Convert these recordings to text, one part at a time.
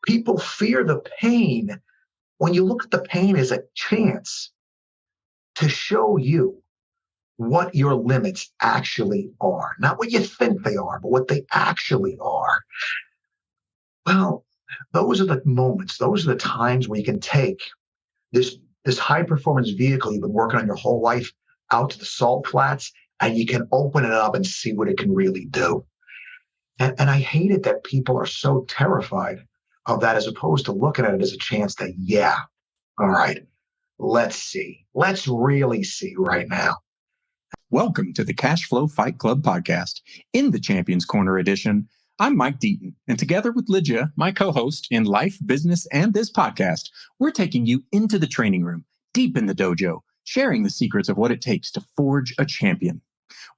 people fear the pain when you look at the pain as a chance to show you what your limits actually are. Not what you think they are, but what they actually are. Well, those are the moments, those are the times where you can take this high performance vehicle you've been working on your whole life out to the salt flats, and you can open it up and see what it can really do. And I hate it that people are so terrified of that, as opposed to looking at it as a chance that, yeah, all right, let's see. Let's really see right now. Welcome to the Cashflow Fight Club podcast. In the Champions Corner edition, I'm Mike Deaton, and together with Lydia, my co-host in life, business, and this podcast, we're taking you into the training room, deep in the dojo, sharing the secrets of what it takes to forge a champion.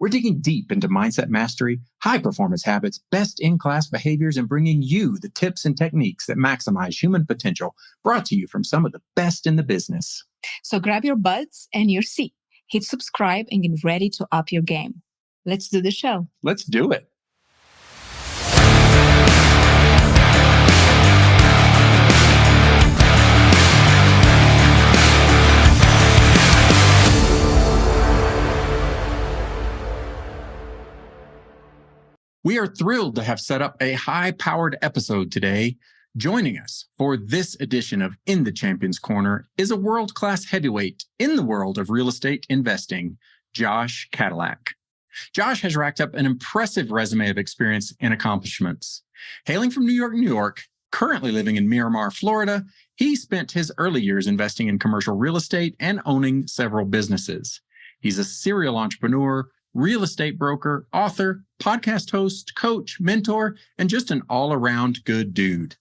We're digging deep into mindset mastery, high-performance habits, best-in-class behaviors, and bringing you the tips and techniques that maximize human potential, brought to you from some of the best in the business. So grab your buds and your seat, hit subscribe, and get ready to up your game. Let's do the show. Let's do it. We are thrilled to have set up a high-powered episode today. Joining us for this edition of In the Champions Corner is a world-class heavyweight in the world of real estate investing, Josh Cadillac. Josh has racked up an impressive resume of experience and accomplishments. Hailing from New York, currently living in Miramar, Florida, he spent his early years investing in commercial real estate and owning several businesses. He's a serial entrepreneur, real estate broker, author, podcast host, coach, mentor, and just an all-around good dude.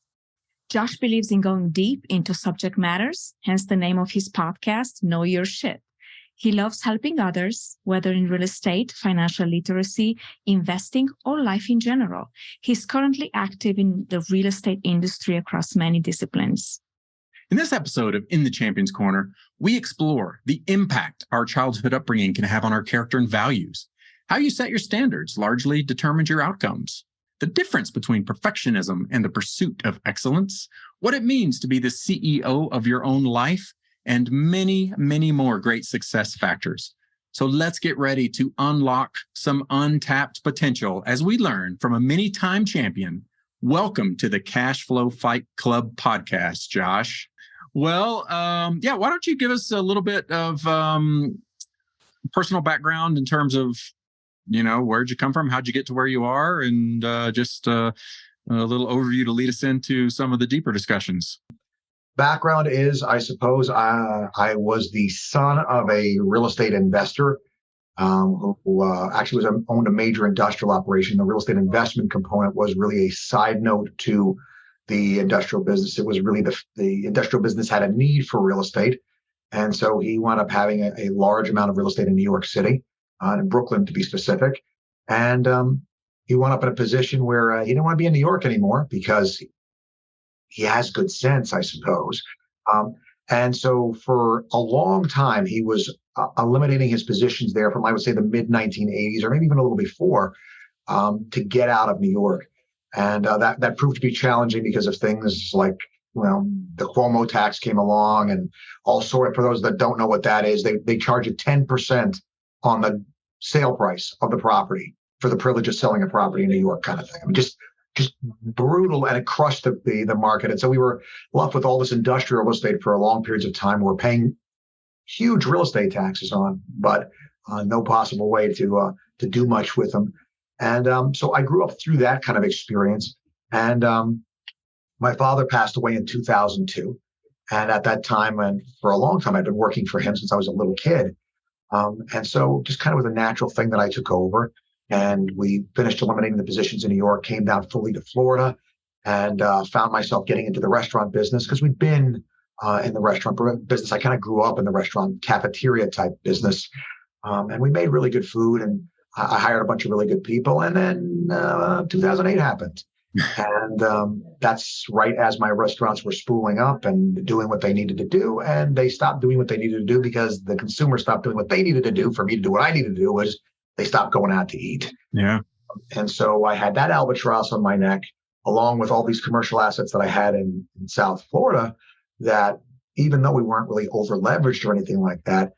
Josh believes in going deep into subject matters, hence the name of his podcast, Know Your Shit. He loves helping others, whether in real estate, financial literacy, investing, or life in general. He's currently active in the real estate industry across many disciplines. In this episode of In the Champions Corner, we explore the impact our childhood upbringing can have on our character and values. How you set your standards largely determines your outcomes. The difference between perfectionism and the pursuit of excellence, what it means to be the CEO of your own life, and many, many more great success factors. So let's get ready to unlock some untapped potential as we learn from a many-time champion. Welcome to the Cashflow Fight Club podcast, Josh. Well, why don't you give us a little bit of personal background in terms of, where'd you come from? How'd you get to where you are? And just a little overview to lead us into some of the deeper discussions. Background is, I suppose, I was the son of a real estate investor who actually owned a major industrial operation. The real estate investment component was really a side note to the industrial business. It was really the industrial business had a need for real estate. And so he wound up having a large amount of real estate in New York City, in Brooklyn to be specific. And he wound up in a position where he didn't want to be in New York anymore because he has good sense, I suppose. And so for a long time, he was eliminating his positions there from, I would say, the mid-1980s, or maybe even a little before, to get out of New York. And that proved to be challenging because of things like, the Cuomo tax came along and all sort of, for those that don't know what that is, they charge you 10% on the sale price of the property for the privilege of selling a property in New York, kind of thing. I mean, just brutal, and it crushed the market. And so we were left with all this industrial real estate for a long periods of time. We're paying huge real estate taxes on, but no possible way to do much with them. And so I grew up through that kind of experience. And my father passed away in 2002. And at that time, and for a long time, I'd been working for him since I was a little kid. And so just kind of was a natural thing that I took over. And we finished eliminating the positions in New York, came down fully to Florida, and found myself getting into the restaurant business because we'd been in the restaurant business. I kind of grew up in the restaurant cafeteria type business. And we made really good food, and I hired a bunch of really good people. And then 2008 happened. And that's right as my restaurants were spooling up and doing what they needed to do. And they stopped doing what they needed to do because the consumer stopped doing what they needed to do for me to do what I needed to do, was they stopped going out to eat. Yeah. And so I had that albatross on my neck. along with all these commercial assets that I had in South Florida, that even though we weren't really over leveraged or anything like that,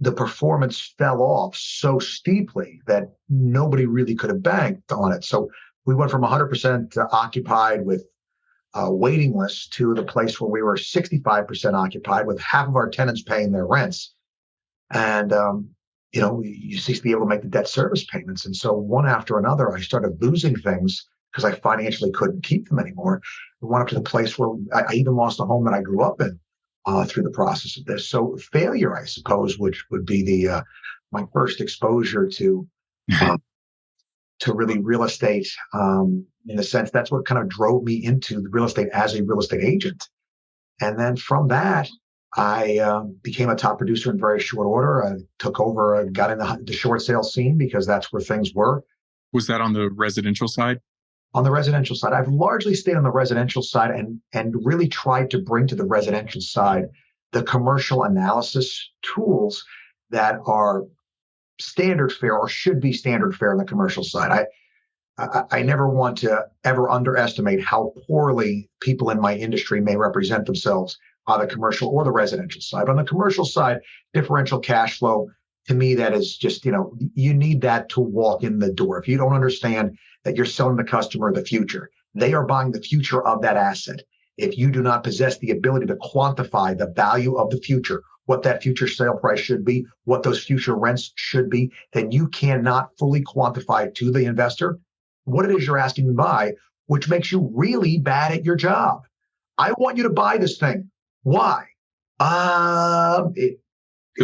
the performance fell off so steeply that nobody really could have banked on it. So we went from 100% occupied with waiting lists to the place where we were 65% occupied with half of our tenants paying their rents. And, you cease to be able to make the debt service payments. And so one after another, I started losing things because I financially couldn't keep them anymore. We went up to the place where I even lost a home that I grew up in through the process of this. So failure, I suppose, which would be the my first exposure to really real estate. In a sense, that's what kind of drove me into the real estate as a real estate agent. And then from that, I became a top producer in very short order. I took over, got in the short sale scene because that's where things were. Was that on the residential side? On the residential side, I've largely stayed on the residential side and really tried to bring to the residential side the commercial analysis tools that are standard fare or should be standard fare on the commercial side. I never want to ever underestimate how poorly people in my industry may represent themselves on the commercial or the residential side. On the commercial side, differential cash flow, to me, that is just, you need that to walk in the door. If you don't understand that you're selling the customer the future, they are buying the future of that asset. If you do not possess the ability to quantify the value of the future, what that future sale price should be, what those future rents should be, then you cannot fully quantify to the investor what it is you're asking to buy, which makes you really bad at your job. I want you to buy this thing. Why? Because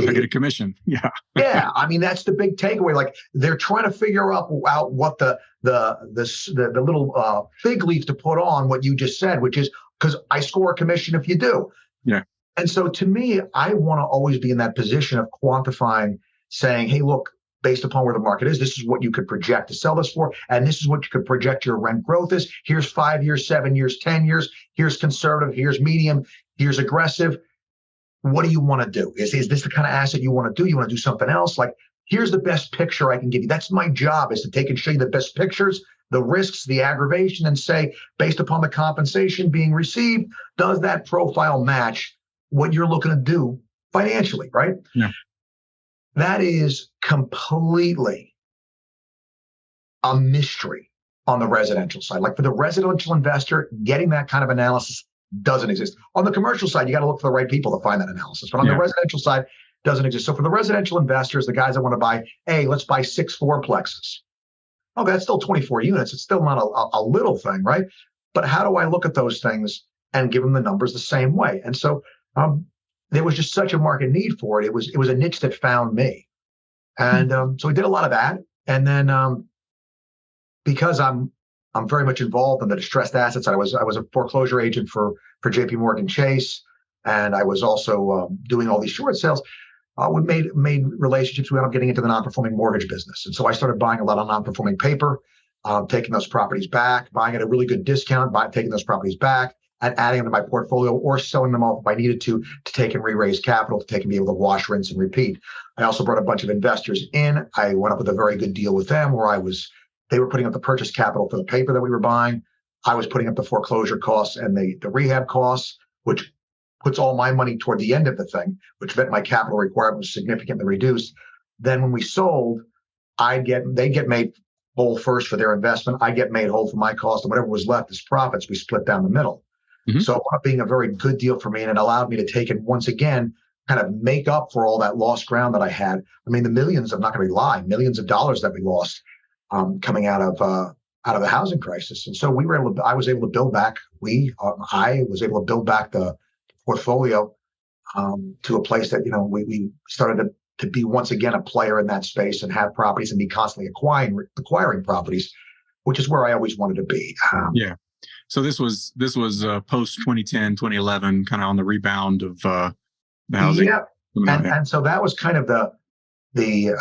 I get a commission. Yeah. Yeah. I mean, that's the big takeaway. Like they're trying to figure out what the little fig leaf to put on what you just said, which is because I score a commission if you do. Yeah. And so to me, I want to always be in that position of quantifying, saying, hey, look, based upon where the market is, this is what you could project to sell this for. And this is what you could project your rent growth is. Here's 5 years, 7 years, 10 years. Here's conservative. Here's medium. Here's aggressive. What do you want to do? Is this the kind of asset you want to do? You want to do something else? Like, here's the best picture I can give you. That's my job, is to take and show you the best pictures, the risks, the aggravation, and say, based upon the compensation being received, does that profile match what you're looking to do financially, right? Yeah. That is completely a mystery on the residential side. Like for the residential investor, getting that kind of analysis doesn't exist. On the commercial side, you got to look for the right people to find that analysis. But on the residential side, doesn't exist. So for the residential investors, the guys that want to buy, hey, let's buy 6 fourplexes. Okay, that's still 24 units. It's still not a little thing, right? But how do I look at those things and give them the numbers the same way? And so there was just such a market need for it. It was a niche that found me. And so we did a lot of that. And then because I'm very much involved in the distressed assets, I was a foreclosure agent for JP Morgan Chase, and I was also doing all these short sales. We made relationships. We ended up getting into the non-performing mortgage business. And so I started buying a lot of non-performing paper, taking those properties back, buying at a really good discount, taking those properties back, and adding them to my portfolio or selling them off if I needed to take and re-raise capital, to take and be able to wash, rinse, and repeat. I also brought a bunch of investors in. I went up with a very good deal with them where they were putting up the purchase capital for the paper that we were buying. I was putting up the foreclosure costs and the rehab costs, which puts all my money toward the end of the thing, which meant my capital requirement was significantly reduced. Then when we sold, they get made whole first for their investment. I get made whole for my cost, and whatever was left as profits, we split down the middle. Mm-hmm. So it ended up being a very good deal for me, and it allowed me to take and once again kind of make up for all that lost ground that I had. I mean, the millions, I'm not going to lie, millions of dollars that we lost coming out of the housing crisis. And so I was able to build back. I was able to build back the portfolio to a place that we started to be once again a player in that space and have properties and be constantly acquiring properties, which is where I always wanted to be. Yeah. So this was post 2010, 2011, kind of on the rebound of the housing. Yeah. And so that was kind of the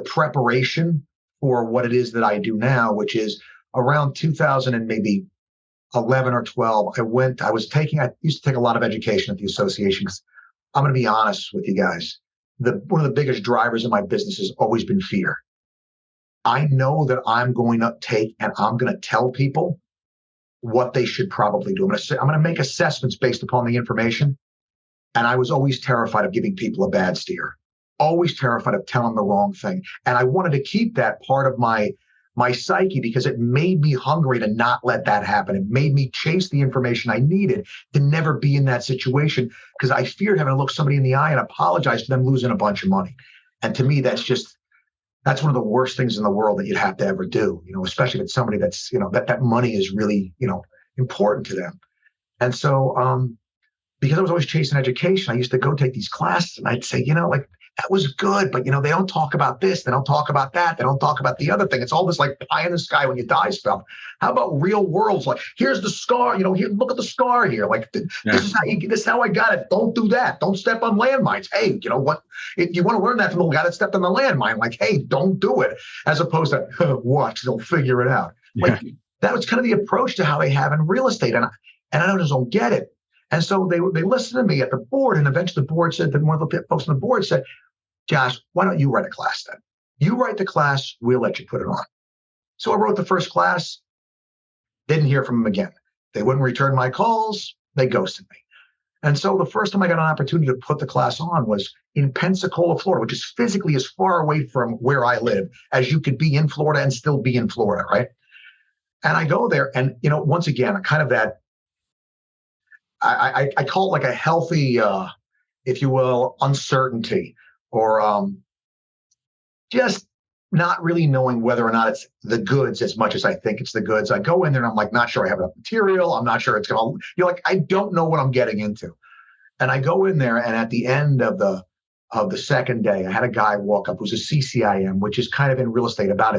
preparation for what it is that I do now, which is around 2000 and maybe 11 or 12. I used to take a lot of education at the association, because I'm going to be honest with you guys. One of the biggest drivers in my business has always been fear. I know that I'm going to take and I'm going to tell people what they should probably do. I'm going to make assessments based upon the information. And I was always terrified of giving people a bad steer, always terrified of telling the wrong thing. And I wanted to keep that part of my psyche because it made me hungry to not let that happen. It made me chase the information I needed to never be in that situation because I feared having to look somebody in the eye and apologize to them losing a bunch of money. And to me, that's one of the worst things in the world that you'd have to ever do, especially if it's somebody that's, that money is really, important to them. And so, because I was always chasing education, I used to go take these classes and I'd say, that was good, but they don't talk about this, they don't talk about that, they don't talk about the other thing. It's all this like pie in the sky when you die stuff. How about real worlds? Like, here's the scar, here, look at the scar here. Like, this is how I got it. Don't do that. Don't step on landmines. Hey, you know what? If you want to learn that from the guy that stepped on the landmine, like, hey, don't do it. As opposed to watch, they'll figure it out. Like, that was kind of the approach to how they have in real estate. And I just don't get it. And so they listened to me at the board, and eventually the board said, then one of the folks on the board said, Josh, why don't you write a class then? You write the class, we'll let you put it on. So I wrote the first class, didn't hear from them again. They wouldn't return my calls, they ghosted me. And so the first time I got an opportunity to put the class on was in Pensacola, Florida, which is physically as far away from where I live as you could be in Florida and still be in Florida, right? And I go there and, once again, kind of that, I call it like a healthy, if you will, uncertainty, or just not really knowing whether or not it's the goods as much as I think it's the goods. I go in there and I'm like, not sure I have enough material. I'm not sure it's going to, I don't know what I'm getting into. And I go in there, and at the end of the second day, I had a guy walk up who's a CCIM, which is kind of in real estate about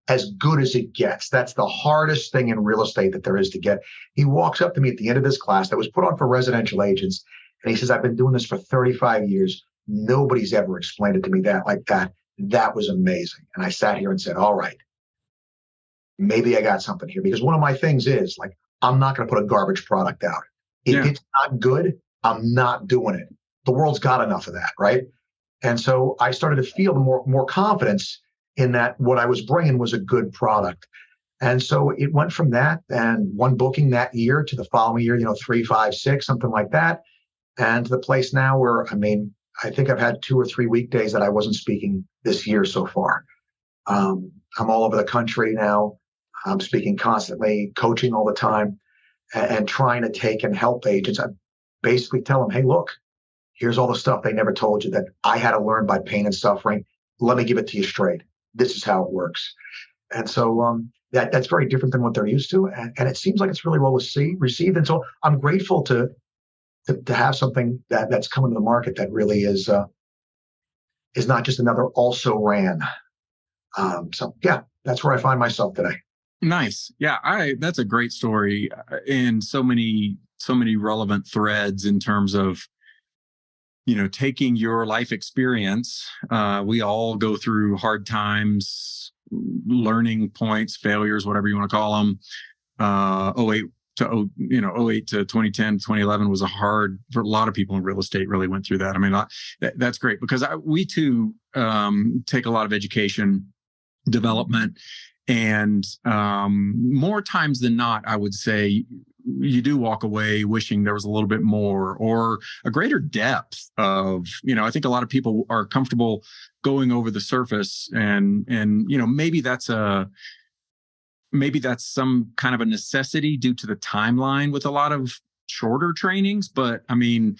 as good as it gets. That's the hardest thing in real estate that there is to get. He walks up to me at the end of this class that was put on for residential agents. And he says, I've been doing this for 35 years. Nobody's ever explained it to me like that. That was amazing. And I sat here and said, all right, maybe I got something here. Because one of my things is like, I'm not going to put a garbage product out. If it's not good, I'm not doing it. The world's got enough of that, right? And so I started to feel more confidence in that what I was bringing was a good product. And so it went from that and one booking that year to the following year, 3, 5, 6, something like that. And to the place now where, I think I've had 2 or 3 weekdays that I wasn't speaking this year so far. I'm all over the country now. I'm speaking constantly, coaching all the time, and trying to take and help agents. I basically tell them, hey, look, here's all the stuff they never told you that I had to learn by pain and suffering. Let me give it to you straight. This is how it works. And so that's very different than what they're used to. And it seems like it's really well received. And so I'm grateful to have something that's coming to the market that really is not just another also ran. So yeah, that's where I find myself today. Nice. Yeah, that's a great story, and so many relevant threads in terms of, taking your life experience. We all go through hard times, learning points, failures, whatever you want to call them. 08 to 2010, 2011 was hard for a lot of people in real estate. Really went through that. That's great because we too take a lot of education, development, and more times than not, I would say you do walk away wishing there was a little bit more or a greater depth of, I think a lot of people are comfortable going over the surface and maybe that's some kind of a necessity due to the timeline with a lot of shorter trainings. But the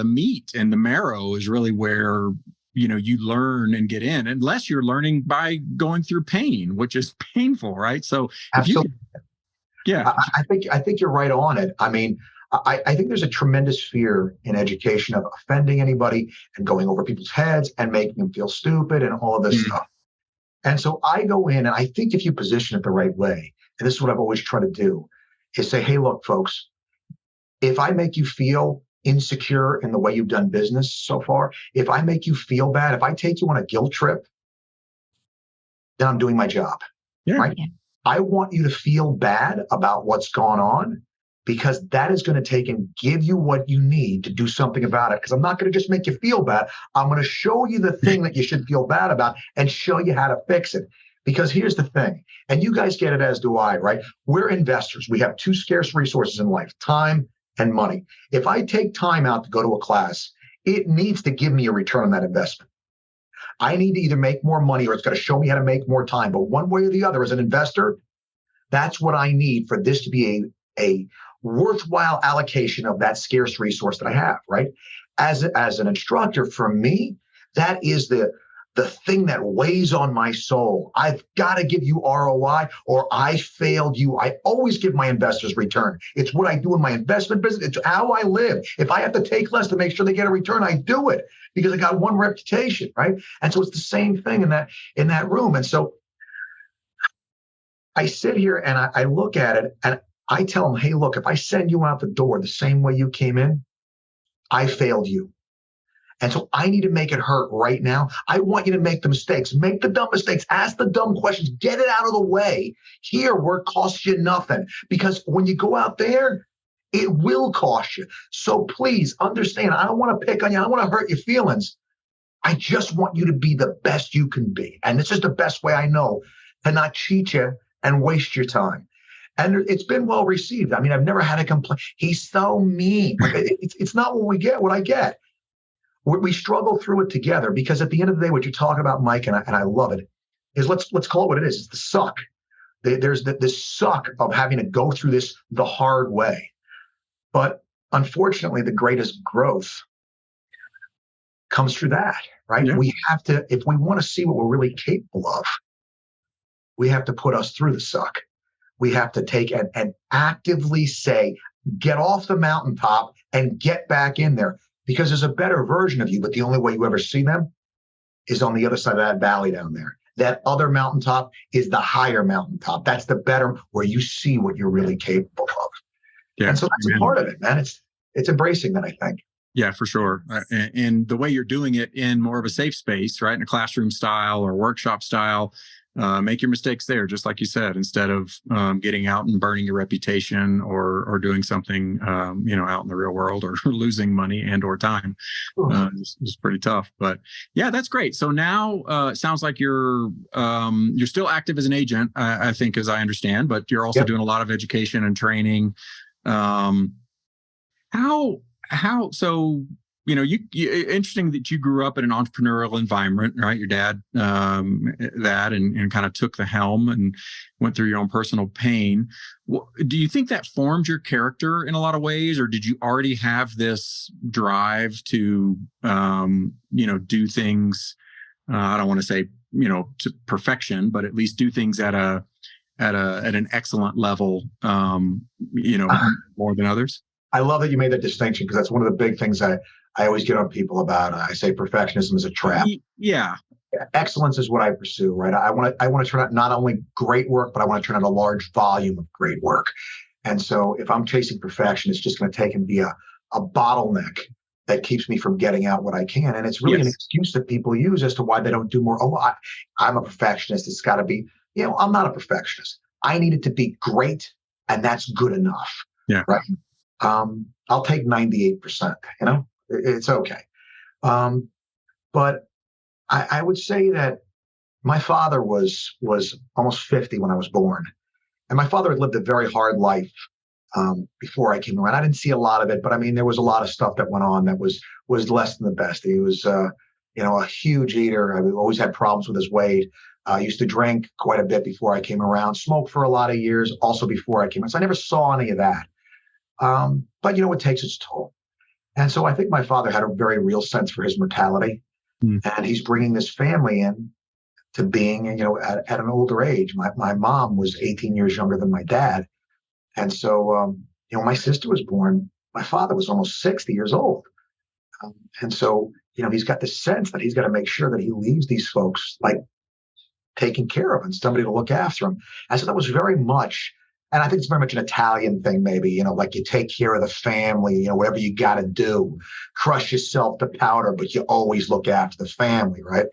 meat and the marrow is really where, you learn and get in, unless you're learning by going through pain, which is painful, right? So absolutely. I think you're right on it. I think there's a tremendous fear in education of offending anybody and going over people's heads and making them feel stupid and all of this stuff. And so I go in, and I think if you position it the right way, and this is what I've always tried to do, is say, hey, look, folks, if I make you feel insecure in the way you've done business so far, if I make you feel bad, if I take you on a guilt trip, then I'm doing my job. Right? Yeah. I want you to feel bad about what's gone on because that is going to take and give you what you need to do something about it. Because I'm not going to just make you feel bad. I'm going to show you the thing that you should feel bad about and show you how to fix it. Because here's the thing, and you guys get it as do I, right? We're investors. We have two scarce resources in life, time and money. If I take time out to go to a class, it needs to give me a return on that investment. I need to either make more money or it's going to show me how to make more time. But one way or the other, as an investor, that's what I need for this to be a worthwhile allocation of that scarce resource that I have, right? As an instructor, for me, that is the thing that weighs on my soul. I've got to give you ROI or I failed you. I always give my investors return. It's what I do in my investment business. It's how I live. If I have to take less to make sure they get a return, I do it because I got one reputation, right? And so it's the same thing in that room. And so I sit here and I look at it and I tell them, hey, look, if I send you out the door the same way you came in, I failed you. And so I need to make it hurt right now. I want you to make the mistakes, make the dumb mistakes, ask the dumb questions, get it out of the way. Here, where it costs you nothing. Because when you go out there, it will cost you. So please understand, I don't want to pick on you. I don't want to hurt your feelings. I just want you to be the best you can be. And this is the best way I know to not cheat you and waste your time. And it's been well received. I mean, I've never had a complaint. He's so mean. Like, it's not what I get. We struggle through it together because at the end of the day, what you're talking about, Mike, and I love it, is let's call it what it is. It's the suck. There's this suck of having to go through this the hard way. But unfortunately, the greatest growth comes through that, right? Yeah. We have to, if we want to see what we're really capable of, we have to put us through the suck. We have to take and actively say, get off the mountaintop and get back in there. Because there's a better version of you, but the only way you ever see them is on the other side of that valley down there. That other mountaintop is the higher mountaintop. That's the better where you see what you're really capable of. Yeah. And so that's a part of it, man. It's embracing that, I think. Yeah, for sure. And the way you're doing it in more of a safe space, right? In a classroom style or workshop style, make your mistakes there, just like you said, instead of getting out and burning your reputation or doing something, out in the real world or losing money and or time. It's pretty tough. But yeah, that's great. So now it sounds like you're still active as an agent, I think, as I understand, but you're also doing a lot of education and training. So, you interesting that you grew up in an entrepreneurial environment, right? Your dad, and kind of took the helm and went through your own personal pain. Do you think that formed your character in a lot of ways, or did you already have this drive to, do things? I don't want to say, to perfection, but at least do things at an excellent level, more than others. I love that you made that distinction because that's one of the big things I always get on people about. I say perfectionism is a trap. Yeah. Excellence is what I pursue, right? I want to turn out not only great work, but I want to turn out a large volume of great work. And so if I'm chasing perfection, it's just going to take and be a bottleneck that keeps me from getting out what I can. And it's really an excuse that people use as to why they don't do more. Oh, I'm a perfectionist. It's got to be, I'm not a perfectionist. I need it to be great, and that's good enough. Yeah. Right. I'll take 98%, it's okay. But I would say that my father was almost 50 when I was born. And my father had lived a very hard life before I came around. I didn't see a lot of it, but I mean, there was a lot of stuff that went on that was less than the best. He was, a huge eater. I always had problems with his weight. Used to drink quite a bit before I came around, smoked for a lot of years also before I came around. So I never saw any of that. But it takes its toll. And so I think my father had a very real sense for his mortality. And he's bringing this family in to being, at an older age. My mom was 18 years younger than my dad. And so, my sister was born, my father was almost 60 years old. And so, he's got this sense that he's got to make sure that he leaves these folks like taken care of and somebody to look after them. And so that was very much, and I think it's very much an Italian thing, maybe, like you take care of the family, whatever you got to do, crush yourself to powder, but you always look after the family, right?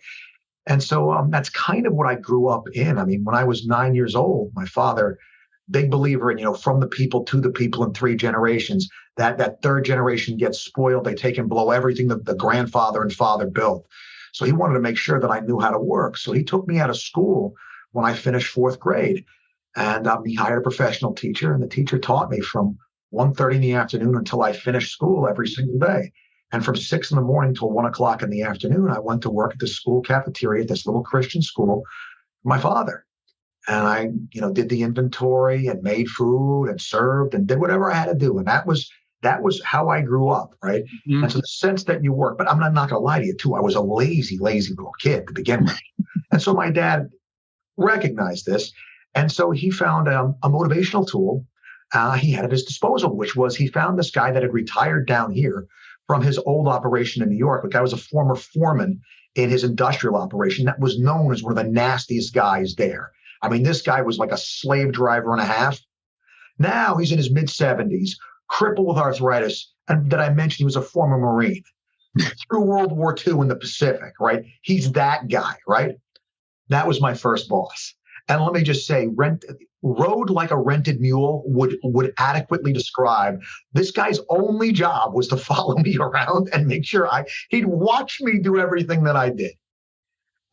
And so that's kind of what I grew up in. I mean, when I was 9 years old, my father big believer in, from the people to the people in 3 generations. That third generation gets spoiled. They take and blow everything that the grandfather and father built. So he wanted to make sure that I knew how to work. So he took me out of school when I finished 4th grade. And he hired a professional teacher, and the teacher taught me from 1:30 in the afternoon until I finished school every single day. And from 6 in the morning till 1 o'clock in the afternoon, I went to work at the school cafeteria at this little Christian school with my father. And I, did the inventory and made food and served and did whatever I had to do. And that was how I grew up, right? Mm-hmm. And so the sense that you work, but I'm not going to lie to you too. I was a lazy little kid to begin with. And so my dad recognized this. And so he found a motivational tool he had at his disposal, which was he found this guy that had retired down here from his old operation in New York. The guy was a former foreman in his industrial operation that was known as one of the nastiest guys there. I mean, this guy was like a slave driver and a half. Now he's in his mid-70s, crippled with arthritis. And that I mentioned, he was a former Marine through World War II in the Pacific, right? He's that guy, right? That was my first boss. And let me just say, rode like a rented mule would adequately describe this guy's only job was to follow me around and make sure he'd watch me do everything that I did.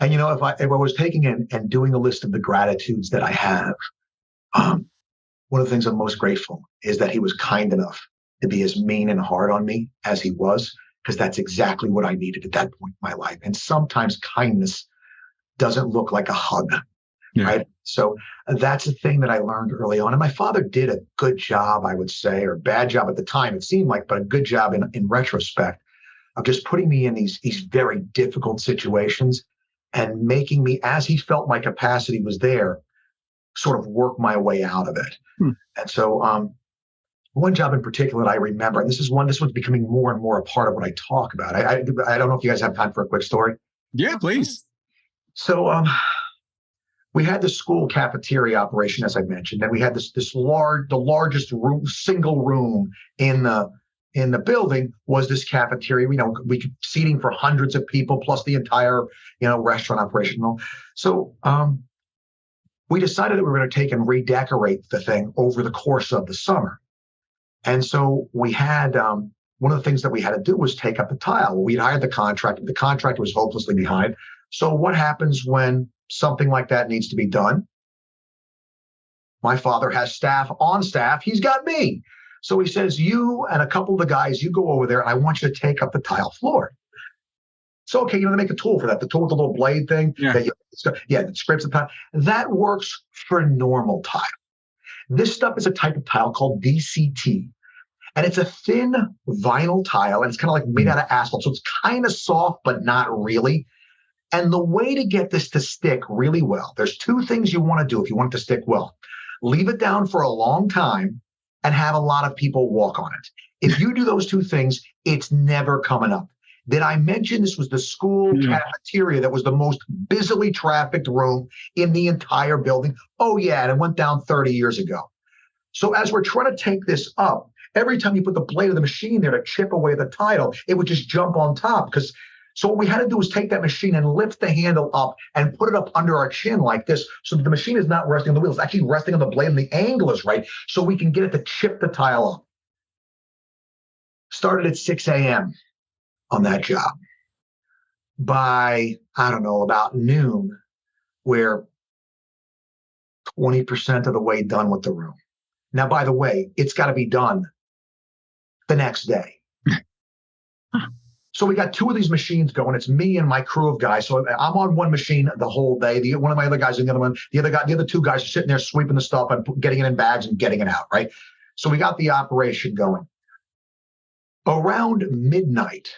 And, if I was taking in and doing a list of the gratitudes that I have, one of the things I'm most grateful is that he was kind enough to be as mean and hard on me as he was, because that's exactly what I needed at that point in my life. And sometimes kindness doesn't look like a hug, right? So that's the thing that I learned early on. And my father did a good job, I would say, or bad job at the time, it seemed like, but a good job in retrospect of just putting me in these very difficult situations and making me, as he felt my capacity was there, sort of work my way out of it. And so one job in particular that I remember, and this one's becoming more and more a part of what I talk about. I don't know if you guys have time for a quick story. Yeah, please. So we had the school cafeteria operation, as I mentioned, and we had the largest room, single room in the building was this cafeteria. We could seating for hundreds of people plus the entire, restaurant operation. So we decided that we were going to take and redecorate the thing over the course of the summer. And so we had one of the things that we had to do was take up the tile. We'd hired the contractor. The contractor was hopelessly behind. So what happens when something like that needs to be done? My father has staff on staff. He's got me. So he says, you and a couple of the guys, you go over there, and I want you to take up the tile floor. So, okay, they make a tool for that. The tool with the little blade thing. That scrapes the tile. That works for normal tile. This stuff is a type of tile called DCT. And it's a thin vinyl tile, and it's kind of like made out of asphalt. So it's kind of soft, but not really. And the way to get this to stick really well, there's 2 things you want to do if you want it to stick well. Leave it down for a long time and have a lot of people walk on it. If you do those 2 things, it's never coming up. Did I mention this was the school cafeteria that was the most busily trafficked room in the entire building? Oh, yeah, and it went down 30 years ago. So as we're trying to take this up, every time you put the blade of the machine there to chip away the tile, it would just jump on top. So what we had to do was take that machine and lift the handle up and put it up under our chin like this, so that the machine is not resting on the wheel. It's actually resting on the blade, and the angle is right, so we can get it to chip the tile up. Started at 6 a.m. on that job. By, about noon, we're 20% of the way done with the room. Now, by the way, it's got to be done the next day. So we got 2 of these machines going. It's me and my crew of guys. So I'm on one machine the whole day. One of my other guys on the other one. The other 2 guys are sitting there sweeping the stuff and getting it in bags and getting it out, right? So we got the operation going. Around midnight,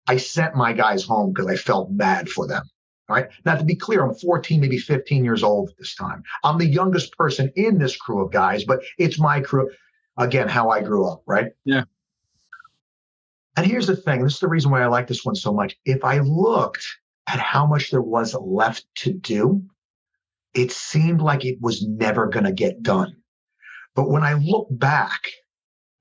I sent my guys home because I felt bad for them. All right. Now, to be clear, I'm 14, maybe 15 years old at this time. I'm the youngest person in this crew of guys, but it's my crew. Again, how I grew up, right? Yeah. And here's the thing. This is the reason why I like this one so much. If I looked at how much there was left to do, it seemed like it was never going to get done. But when I look back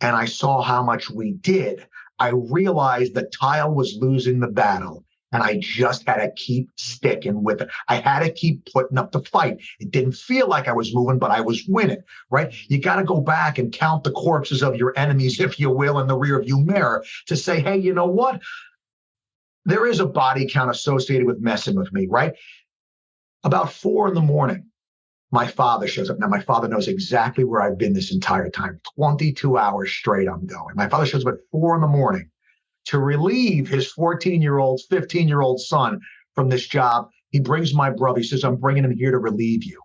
and I saw how much we did, I realized the tile was losing the battle And I just had to keep sticking with it. I had to keep putting up the fight. It didn't feel like I was moving, but I was winning, right? You got to go back and count the corpses of your enemies, if you will, in the rearview mirror to say, hey, you know what? There is a body count associated with messing with me, right? About 4 a.m, my father shows up. Now, my father knows exactly where I've been this entire time. 22 hours straight I'm going. My father shows up at 4 a.m. to relieve his 14-year-old, 15-year-old son from this job. He brings my brother. He says, I'm bringing him here to relieve you.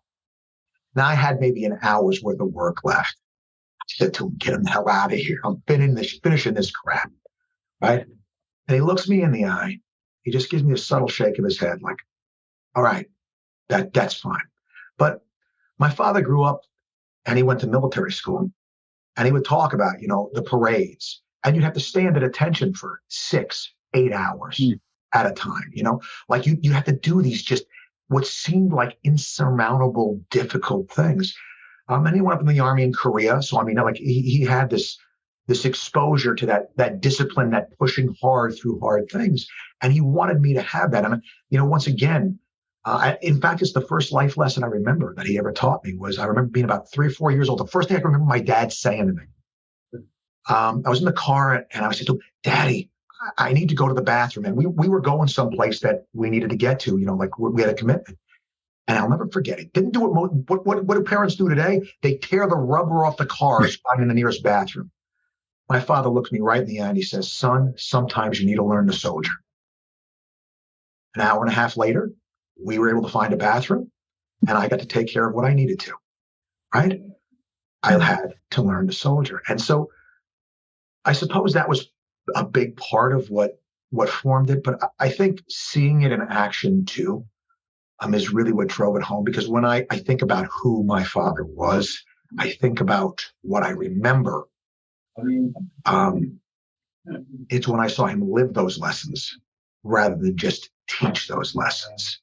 Now, I had maybe an hour's worth of work left. I said to him, get him the hell out of here. I'm finishing this crap, right? And he looks me in the eye. He just gives me a subtle shake of his head, like, all right, that's fine. But my father grew up and he went to military school, and he would talk about, the parades, and you'd have to stand at attention for 6-8 hours at a time, like you have to do these just what seemed like insurmountable, difficult things. And he went up in the army in Korea. So, I mean, like he had this exposure to that discipline, that pushing hard through hard things. And he wanted me to have that. And, once again, in fact, it's the first life lesson I remember that he ever taught me. Was I remember being about 3 or 4 years old. The first thing I can remember my dad saying to me, I was in the car and I said to him, Daddy, I need to go to the bathroom. And we were going someplace that we needed to get to, like we had a commitment. And I'll never forget it. Didn't do what do parents do today? They tear the rubber off the cars finding the nearest bathroom. My father looks me right in the eye and he says, son, sometimes you need to learn to soldier. An hour and a half later, we were able to find a bathroom and I got to take care of what I needed to, right? I had to learn to soldier. And so I suppose that was a big part of what formed it. But I think seeing it in action too is really what drove it home. Because when I think about who my father was, I think about what I remember. It's when I saw him live those lessons rather than just teach those lessons.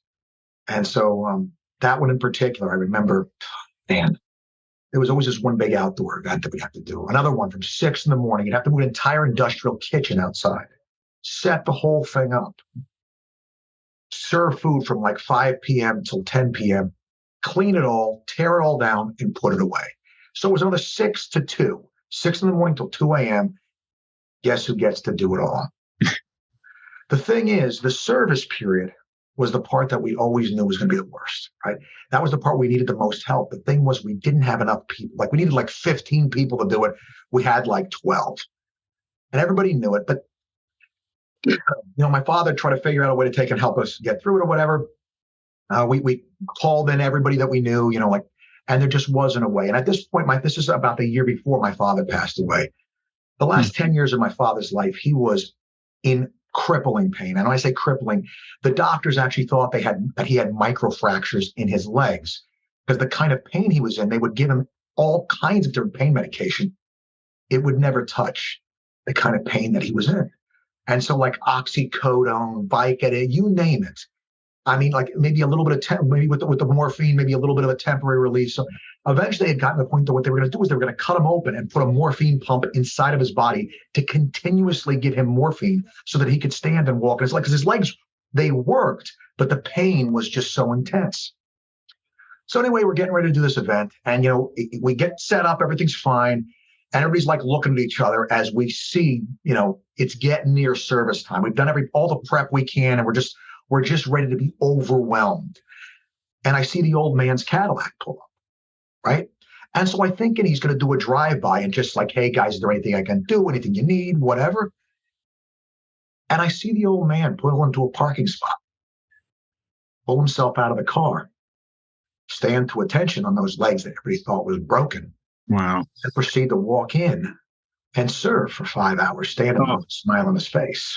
And so that one in particular, I remember, man, there was always this one big outdoor event that we'd have to do. Another one from 6 a.m, you'd have to move an entire industrial kitchen outside, set the whole thing up, serve food from like 5 p.m. till 10 p.m., clean it all, tear it all down, and put it away. So it was another 6 to 2, 6 a.m. till 2 a.m. Guess who gets to do it all? The thing is, the service period was the part that we always knew was going to be the worst, right? That was the part we needed the most help. The thing was, we didn't have enough people. Like we needed like 15 people to do it. We had like 12. And everybody knew it. But, my father tried to figure out a way to take and help us get through it or whatever. We called in everybody that we knew, and there just wasn't a way. And at this point, this is about the year before my father passed away. The last 10 years of my father's life, he was in crippling pain. And when I say crippling, the doctors actually thought that he had microfractures in his legs because the kind of pain he was in, they would give him all kinds of different pain medication. It would never touch the kind of pain that he was in. And so like oxycodone, Vicodin, you name it. I mean, like maybe a little bit of maybe with the morphine, maybe a little bit of a temporary release. So eventually they had gotten to the point that what they were going to do is they were going to cut him open and put a morphine pump inside of his body to continuously give him morphine so that he could stand and walk. And it's like, because his legs, they worked, but the pain was just so intense. So anyway, we're getting ready to do this event and, we get set up, everything's fine. And everybody's like looking at each other as we see, it's getting near service time. We've done all the prep we can, and we're just ready to be overwhelmed. And I see the old man's Cadillac pull up, right? And so I think he's going to do a drive-by and just like, hey, guys, is there anything I can do? Anything you need? Whatever. And I see the old man pull into a parking spot, pull himself out of the car, stand to attention on those legs that everybody thought was broken. Wow. And proceed to walk in and serve for 5 hours, standing with a smile on his face.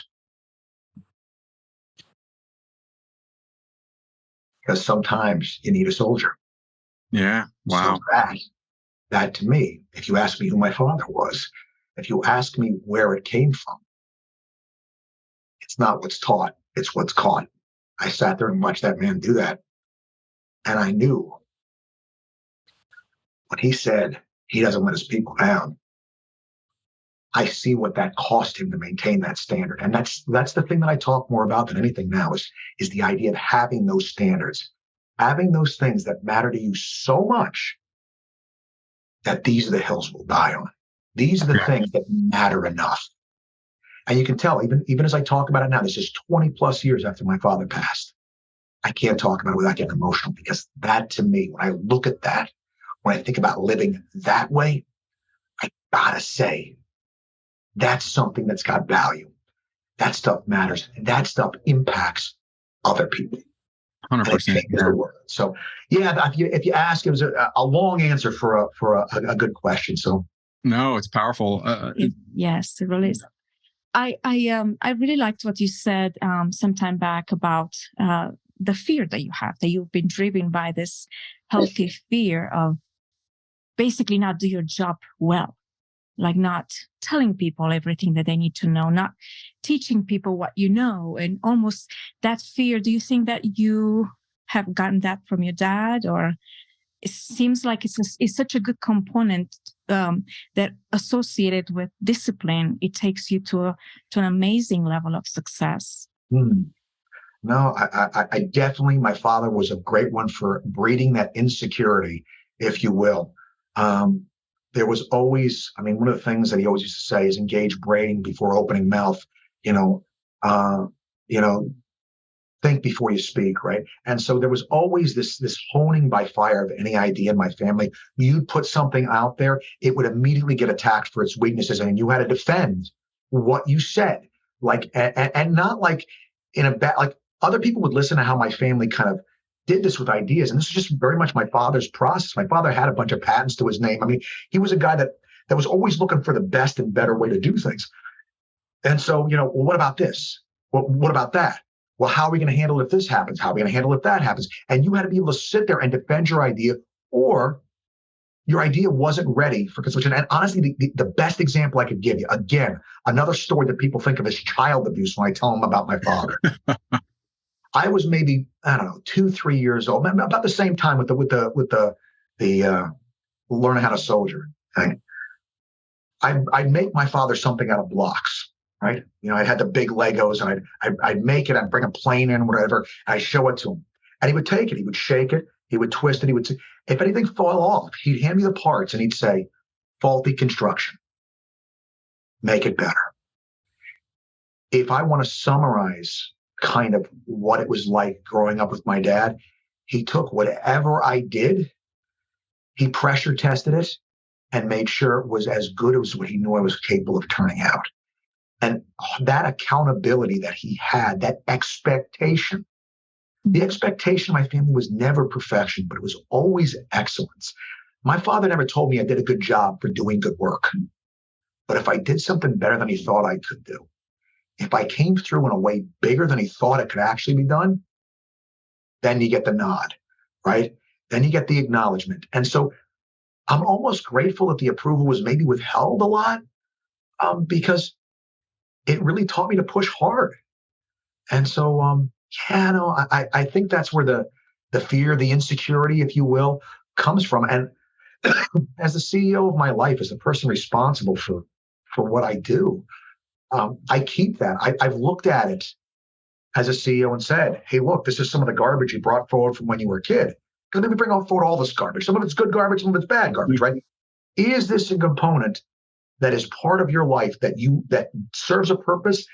Because sometimes you need a soldier. Yeah. Wow. So that to me, if you ask me who my father was, if you ask me where it came from, it's not what's taught, it's what's caught. I sat there and watched that man do that. And I knew when he said he doesn't let his people down, I see what that cost him to maintain that standard. And that's the thing that I talk more about than anything now is the idea of having those standards, having those things that matter to you so much that these are the hills we'll die on. These are the things that matter enough. And you can tell, even as I talk about it now, this is 20 plus years after my father passed. I can't talk about it without getting emotional, because that, to me, when I look at that, when I think about living that way, I gotta say, that's something that's got value. That stuff matters. And that stuff impacts other people. 100%. The world. So, yeah, if you ask, it was a long answer for a good question. So, no, it's powerful. Yes, it really is. I really liked what you said some time back about the fear that you have, that you've been driven by this healthy fear of basically not do your job well, like not telling people everything that they need to know, not teaching people what you know, and almost that fear. Do you think that you have gotten that from your dad, or it seems like it's such a good component that associated with discipline, it takes you to an amazing level of success? No, I definitely, my father was a great one for breeding that insecurity, if you will. There was always, one of the things that he always used to say is engage brain before opening mouth, think before you speak, right? And so there was always this honing by fire of any idea in my family. You'd put something out there, it would immediately get attacked for its weaknesses, and you had to defend what you said, and not like in a bad, like other people would listen to how my family kind of did this with ideas, and this is just very much my father's process. My father had a bunch of patents to his name. He was a guy that was always looking for the best and better way to do things. And so, well, what about this? Well, what about that? Well, how are we going to handle it if this happens? How are we going to handle it if that happens? And you had to be able to sit there and defend your idea, or your idea wasn't ready for consideration. And honestly, the best example I could give you, again, another story that people think of as child abuse when I tell them about my father. I was maybe, 2-3 years old, about the same time with the learning how to soldier. Right? I'd make my father something out of blocks. Right? I had the big Legos, and I'd make it, I'd bring a plane in, whatever, and I'd show it to him. And he would take it, he would shake it, he would twist it, he would say, if anything fell off, he'd hand me the parts and he'd say, faulty construction, make it better. If I want to summarize kind of what it was like growing up with my dad, he took whatever I did, he pressure tested it, and made sure it was as good as what he knew I was capable of turning out. And that accountability that he had, that expectation, the expectation of my family was never perfection, but it was always excellence. My father never told me I did a good job for doing good work. But if I did something better than he thought I could do, if I came through in a way bigger than he thought it could actually be done, then you get the nod, right? Then you get the acknowledgement. And so I'm almost grateful that the approval was maybe withheld a lot, because it really taught me to push hard. And so, I think that's where the fear, the insecurity, if you will, comes from. And as the CEO of my life, as the person responsible for what I do, I keep that. I've looked at it as a CEO and said, hey, look, this is some of the garbage you brought forward from when you were a kid. Because maybe bring forward all this garbage. Some of it's good garbage, some of it's bad garbage, right? Is this a component that is part of your life that serves a purpose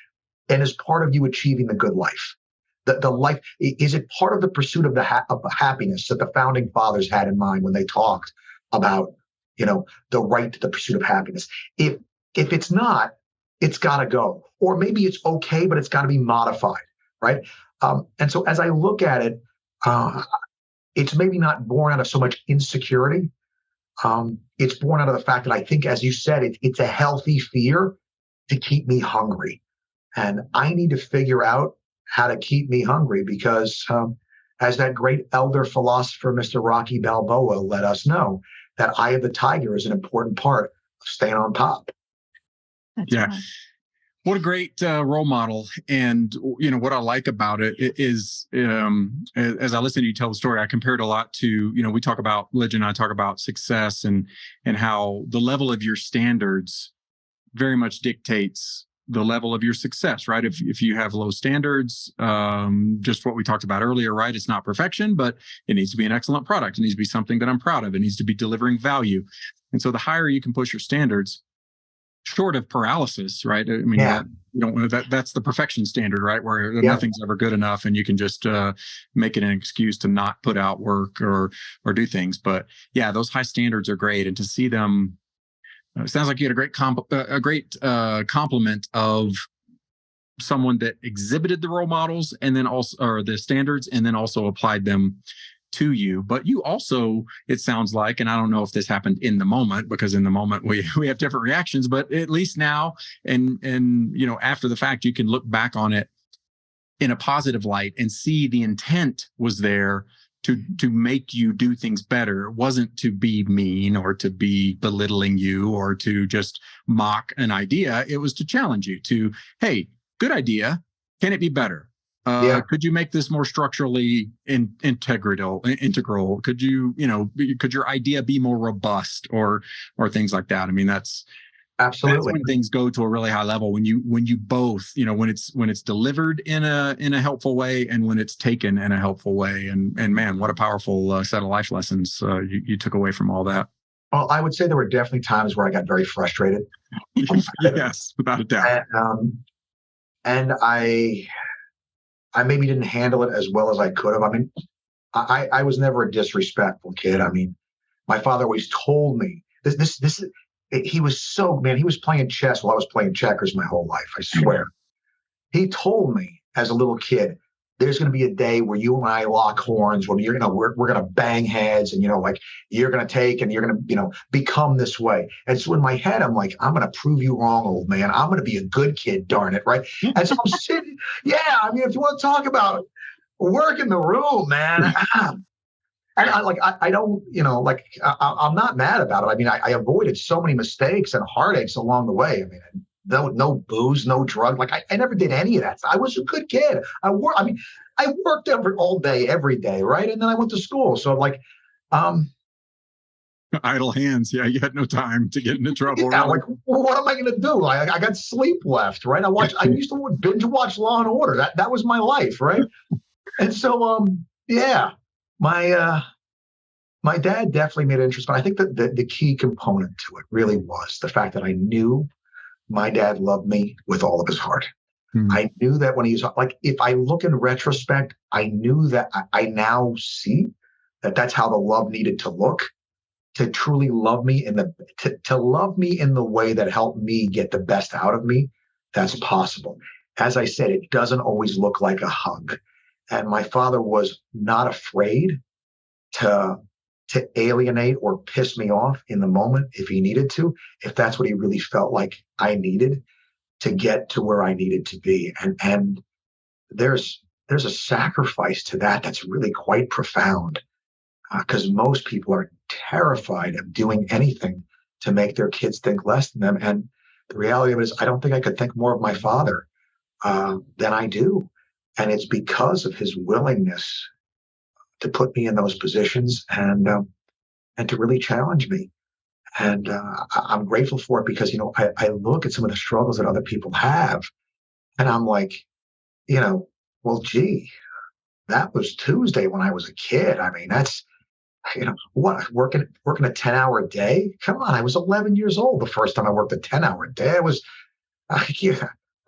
and is part of you achieving the good life? The life, is it part of the pursuit of the happiness that the founding fathers had in mind when they talked about, the right to the pursuit of happiness? If it's not, it's got to go. Or maybe it's okay, but it's got to be modified, right? And so as I look at it, it's maybe not born out of so much insecurity. It's born out of the fact that I think, as you said, it's a healthy fear to keep me hungry. And I need to figure out how to keep me hungry, because as that great elder philosopher, Mr. Rocky Balboa, let us know, that eye of the tiger is an important part of staying on top. That's right. What a great role model. And, what I like about it is, as I listen to you tell the story, I compare it a lot to, we talk about, Legend and I talk about success and how the level of your standards very much dictates the level of your success, right? If you have low standards, just what we talked about earlier, right? It's not perfection, but it needs to be an excellent product. It needs to be something that I'm proud of. It needs to be delivering value. And so the higher you can push your standards, short of paralysis, right? I mean, Yeah. you don't want that's the perfection standard, right? Where Yeah. nothing's ever good enough, and you can just make it an excuse to not put out work or do things. But yeah, those high standards are great, and to see them, it sounds like you had a great compliment of someone that exhibited the role models and then also, or the standards, and then also applied them to you. But you also, it sounds like, and I don't know if this happened in the moment, because in the moment we have different reactions, but at least now and after the fact, you can look back on it in a positive light and see the intent was there to make you do things better. It wasn't to be mean or to be belittling you or to just mock an idea. It was to challenge you to, hey, good idea. Can it be better? Could you make this more structurally integral? Could could your idea be more robust or things like that? I mean, that's Absolutely. when things go to a really high level, when you both, when it's delivered in a helpful way and when it's taken in a helpful way. And man, what a powerful set of life lessons you took away from all that. Well, I would say there were definitely times where I got very frustrated. Yes, without a doubt. And I maybe didn't handle it as well as I could have. I mean, I was never a disrespectful kid. I mean, my father always told me this. He was he was playing chess while I was playing checkers my whole life. I swear. He told me as a little kid, there's going to be a day where you and I lock horns, when we're going to bang heads, and you're going to take and you're going to become this way. And so in my head, I'm like, I'm going to prove you wrong, old man. I'm going to be a good kid, darn it, right? And so I'm sitting. Yeah, I mean, if you want to talk about work in the room, man. And I don't, I'm not mad about it. I mean, I avoided so many mistakes and heartaches along the way. I mean, no booze, no drug. Like I never did any of that. I was a good kid. I worked all day, every day, right? And then I went to school. So idle hands. Yeah, you had no time to get into trouble. Yeah, really. like, well, what am I going to do? I got sleep left, right? I used to binge watch Law and Order. That was my life, right? And so, yeah. My dad definitely made an interest, but I think that the key component to it really was the fact that I knew my dad loved me with all of his heart. I knew that when he was if I look in retrospect, I knew that I now see that that's how the love needed to look, to truly love me to love me in the way that helped me get the best out of me. That's possible. As I said, it doesn't always look like a hug. And my father was not afraid to alienate or piss me off in the moment if he needed to, if that's what he really felt like I needed to get to where I needed to be. And there's a sacrifice to that that's really quite profound, because most people are terrified of doing anything to make their kids think less than them. And the reality of it is, I don't think I could think more of my father than I do. And it's because of his willingness to put me in those positions and to really challenge me. And I'm grateful for it because, I look at some of the struggles that other people have, and I'm like, well, gee, that was Tuesday when I was a kid. I mean, that's, what, working a 10-hour day? Come on, I was 11 years old the first time I worked a 10-hour day.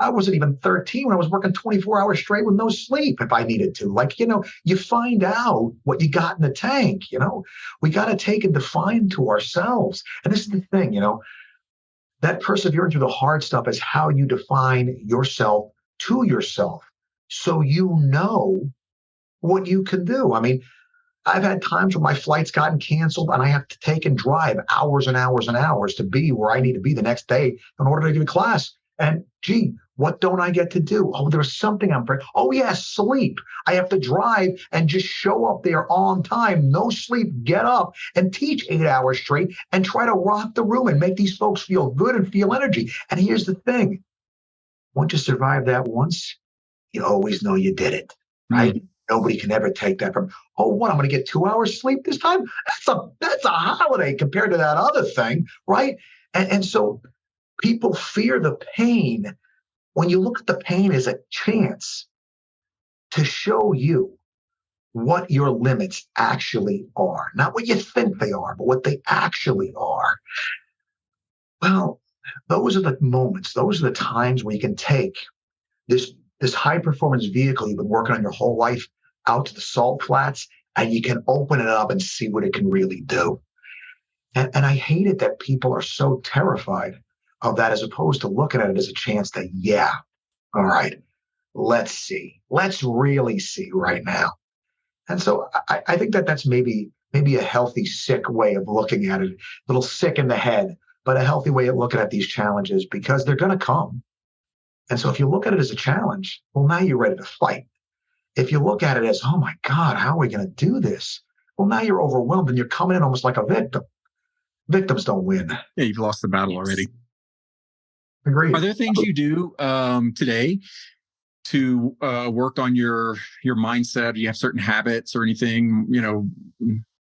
I wasn't even 13 when I was working 24 hours straight with no sleep if I needed to. You find out what you got in the tank, we got to take and define to ourselves. And this is the thing, that persevering through the hard stuff is how you define yourself to yourself. So you know what you can do. I mean, I've had times where my flight's gotten canceled and I have to take and drive hours and hours and hours to be where I need to be the next day in order to give a class. And gee, what don't I get to do? Oh, there's something I'm afraid. Oh, yes, sleep. I have to drive and just show up there on time. No sleep, get up and teach 8 hours straight and try to rock the room and make these folks feel good and feel energy. And here's the thing. Once you survive that once, you always know you did it, right? Nobody can ever take that from, oh, what, I'm going to get 2 hours sleep this time? That's a holiday compared to that other thing, right? And so people fear the pain when you look at the pain as a chance to show you what your limits actually are. Not what you think they are, but what they actually are. Well, those are the moments, those are the times where you can take this high performance vehicle you've been working on your whole life out to the salt flats, and you can open it up and see what it can really do. And I hate it that people are so terrified of that, as opposed to looking at it as a chance that, yeah, all right, let's see. Let's really see right now. And so I think that that's maybe a healthy, sick way of looking at it, a little sick in the head, but a healthy way of looking at these challenges, because they're going to come. And so if you look at it as a challenge, well, now you're ready to fight. If you look at it as, oh my God, how are we going to do this? Well, now you're overwhelmed and you're coming in almost like a victim. Victims don't win. Yeah, you've lost the battle already. Agreed. Are there things you do today to work on your mindset? Do you have certain habits or anything,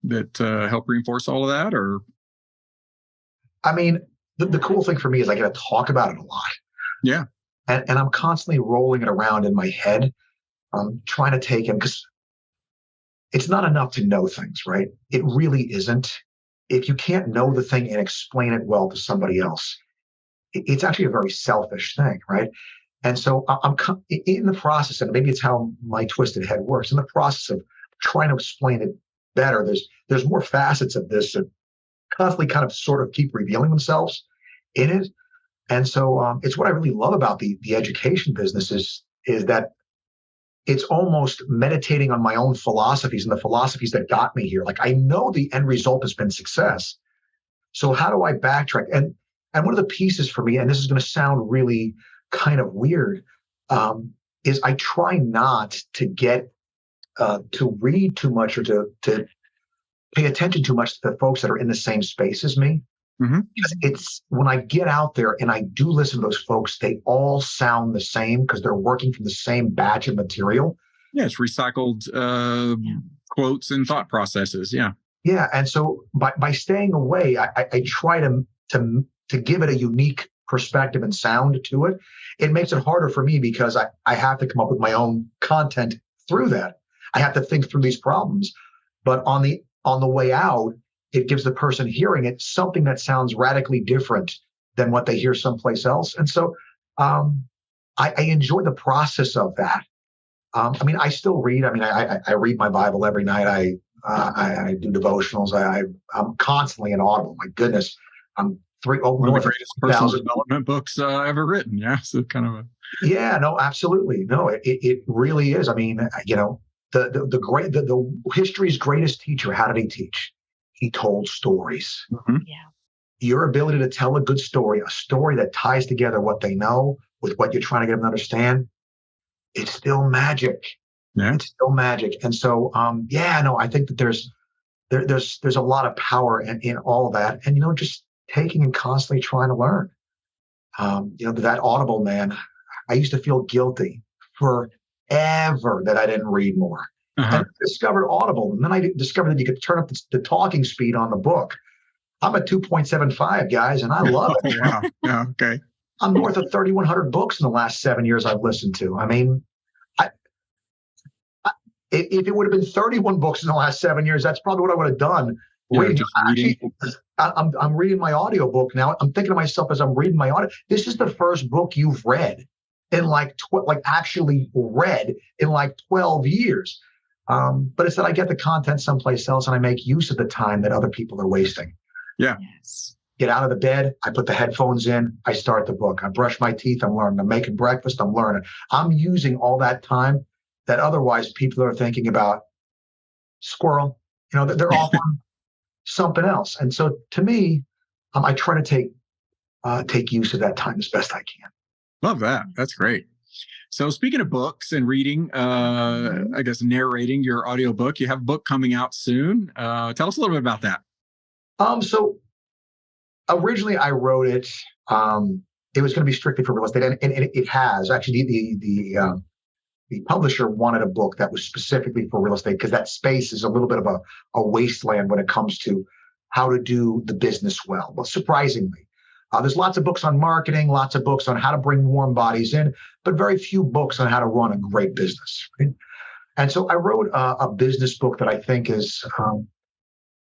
that help reinforce all of that? Or, I mean, the cool thing for me is I get to talk about it a lot. Yeah. And I'm constantly rolling it around in my head. I'm trying to take it, because it's not enough to know things, right? It really isn't. If you can't know the thing and explain it well to somebody else, it's actually a very selfish thing, right? And so I'm in the process, and maybe it's how my twisted head works, in the process of trying to explain it better. There's more facets of this that constantly kind of sort of keep revealing themselves in it. And so it's what I really love about the education business is that it's almost meditating on my own philosophies and the philosophies that got me here. Like, I know the end result has been success. So how do I backtrack? And one of the pieces for me, and this is going to sound really kind of weird, is I try not to get to read too much or to pay attention too much to the folks that are in the same space as me. Mm-hmm. Because it's when I get out there and I do listen to those folks, they all sound the same because they're working from the same batch of material. Yeah, it's recycled quotes and thought processes. Yeah. Yeah. And so by staying away, I try to give it a unique perspective and sound to it. It makes it harder for me because I have to come up with my own content through that. I have to think through these problems. But on the way out, it gives the person hearing it something that sounds radically different than what they hear someplace else. And so I enjoy the process of that. I mean, I still read. I mean, I read my Bible every night. I do devotionals. I'm constantly in Audible. My goodness, I'm one of the greatest personal development books ever written. Yeah, so kind of Yeah, no, absolutely, no. It really is. I mean, the history's greatest teacher. How did he teach? He told stories. Mm-hmm. Yeah. Your ability to tell a good story, a story that ties together what they know with what you're trying to get them to understand, it's still magic. Yeah. It's still magic. And so, I think that there's a lot of power in all of that. And, just taking and constantly trying to learn. That Audible, man, I used to feel guilty forever that I didn't read more. Uh-huh. And I discovered Audible. And then I discovered that you could turn up the talking speed on the book. I'm at 2.75, guys, and I love it. Oh, wow. Yeah, okay. I'm north of 3,100 books in the last 7 years I've listened to. I mean, if it would have been 31 books in the last 7 years, that's probably what I would have done. Yeah, reading. just reading. Actually, I'm reading my audiobook now. I'm thinking to myself as I'm reading my audio, this is the first book you've read in actually read in 12 years. But it's that I get the content someplace else and I make use of the time that other people are wasting. Yeah. Yes. Get out of the bed. I put the headphones in. I start the book. I brush my teeth. I'm learning. I'm making breakfast. I'm learning. I'm using all that time that otherwise people are thinking about squirrel. They're off on something else. And so to me, I try to take use of that time as best I can. Love that. That's great. So speaking of books and reading, I guess narrating your audiobook, you have a book coming out soon. Tell us a little bit about that. So originally I wrote it. It was going to be strictly for real estate, and it has actually. The publisher wanted a book that was specifically for real estate because that space is a little bit of a wasteland when it comes to how to do the business well. Well, surprisingly, There's lots of books on marketing, lots of books on how to bring warm bodies in, but very few books on how to run a great business. Right? And so I wrote a business book that I think is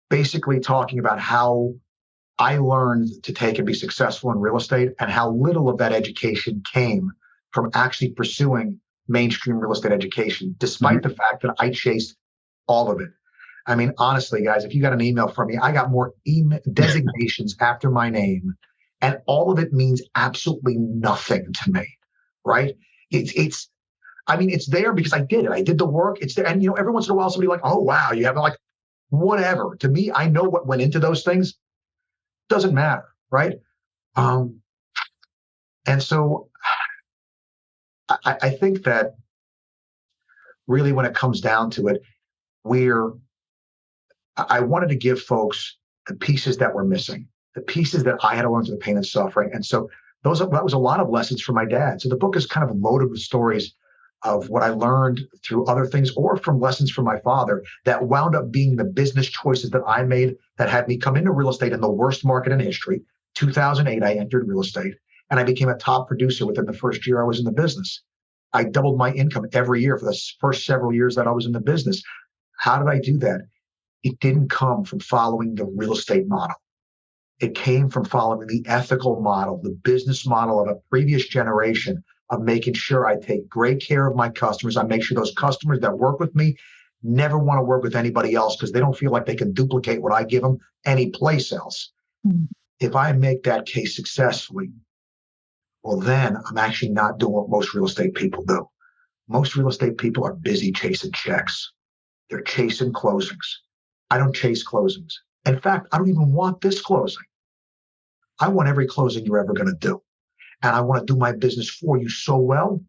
basically talking about how I learned to take and be successful in real estate and how little of that education came from actually pursuing mainstream real estate education, despite the fact that I chased all of it. I mean, honestly, guys, if you got an email from me, I got more designations after my name, and all of it means absolutely nothing to me, right? It's there because I did it. I did the work. It's there. And, every once in a while, somebody like, oh, wow, you have like, whatever. To me, I know what went into those things. Doesn't matter, right? And so I think that really when it comes down to it, I wanted to give folks the pieces that were missing, the pieces that I had to learn through the pain and suffering. And so that was a lot of lessons from my dad. So the book is kind of loaded with stories of what I learned through other things or from lessons from my father that wound up being the business choices that I made that had me come into real estate in the worst market in history. 2008, I entered real estate and I became a top producer within the first year I was in the business. I doubled my income every year for the first several years that I was in the business. How did I do that? It didn't come from following the real estate model. It came from following the ethical model, the business model of a previous generation of making sure I take great care of my customers. I make sure those customers that work with me never want to work with anybody else because they don't feel like they can duplicate what I give them any place else. If I make that case successfully, well, then I'm actually not doing what most real estate people do. Most real estate people are busy chasing checks. They're chasing closings. I don't chase closings. In fact, I don't even want this closing. I want every closing you're ever going to do. And I want to do my business for you so well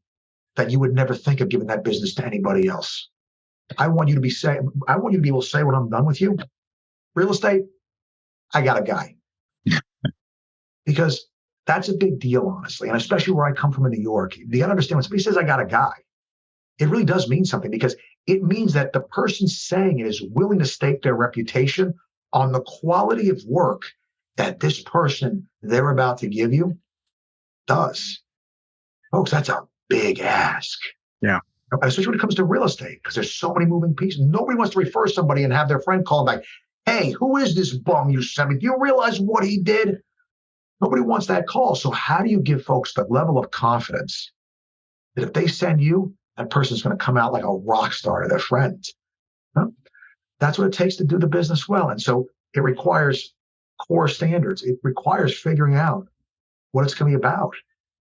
that you would never think of giving that business to anybody else. I want you to be able to say when I'm done with you, real estate, I got a guy. Because that's a big deal, honestly. And especially where I come from in New York, you got to understand when somebody says I got a guy, it really does mean something because it means that the person saying it is willing to stake their reputation on the quality of work that this person they're about to give you does. Folks, that's a big ask. Yeah. Especially when it comes to real estate, because there's so many moving pieces. Nobody wants to refer somebody and have their friend call them back. Hey, who is this bum you sent me? Do you realize what he did? Nobody wants that call. So how do you give folks the level of confidence that if they send you, that person's going to come out like a rock star to their friends? Huh? That's what it takes to do the business well. And so it requires core standards. It requires figuring out what it's going to be about.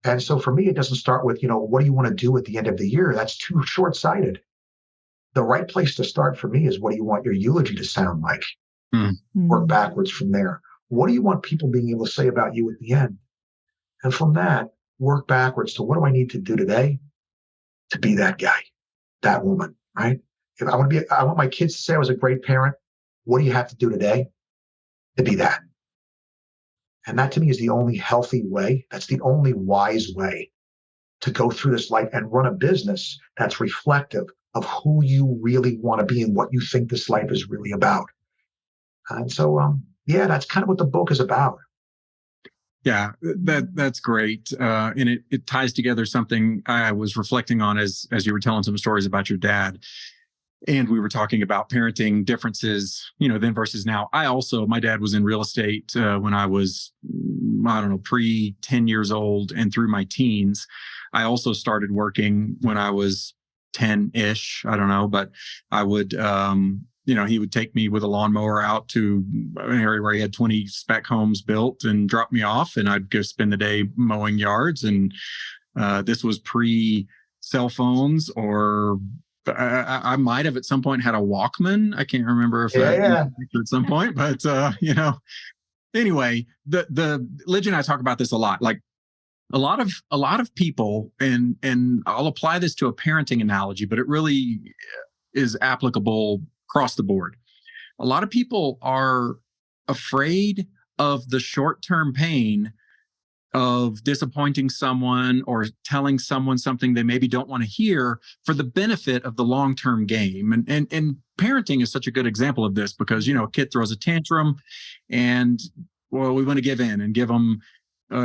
And so for me, it doesn't start with, what do you want to do at the end of the year? That's too short-sighted. The right place to start for me is what do you want your eulogy to sound like? Work backwards from there. What do you want people being able to say about you at the end? And from that, work backwards to what do I need to do today to be that guy, that woman, right? If I want my kids to say I was a great parent, what do you have to do today to be that? And that to me is the only healthy way. That's the only wise way to go through this life and run a business that's reflective of who you really want to be and what you think this life is really about. And so, that's kind of what the book is about. Yeah, that's great. And it ties together something I was reflecting on as you were telling some stories about your dad. And we were talking about parenting differences, then versus now. My dad was in real estate when I was, pre 10 years old and through my teens. I also started working when I was 10-ish. I don't know, but I would, he would take me with a lawnmower out to an area where he had 20 spec homes built and drop me off. And I'd go spend the day mowing yards. And this was pre cell phones or I might have at some point had a Walkman. I can't remember if at some point, but anyway, the Lidge and I talk about this a lot. Like a lot of people, and I'll apply this to a parenting analogy, but it really is applicable across the board. A lot of people are afraid of the short-term pain of disappointing someone or telling someone something they maybe don't want to hear for the benefit of the long-term game. And parenting is such a good example of this because, a kid throws a tantrum and, we want to give in and give them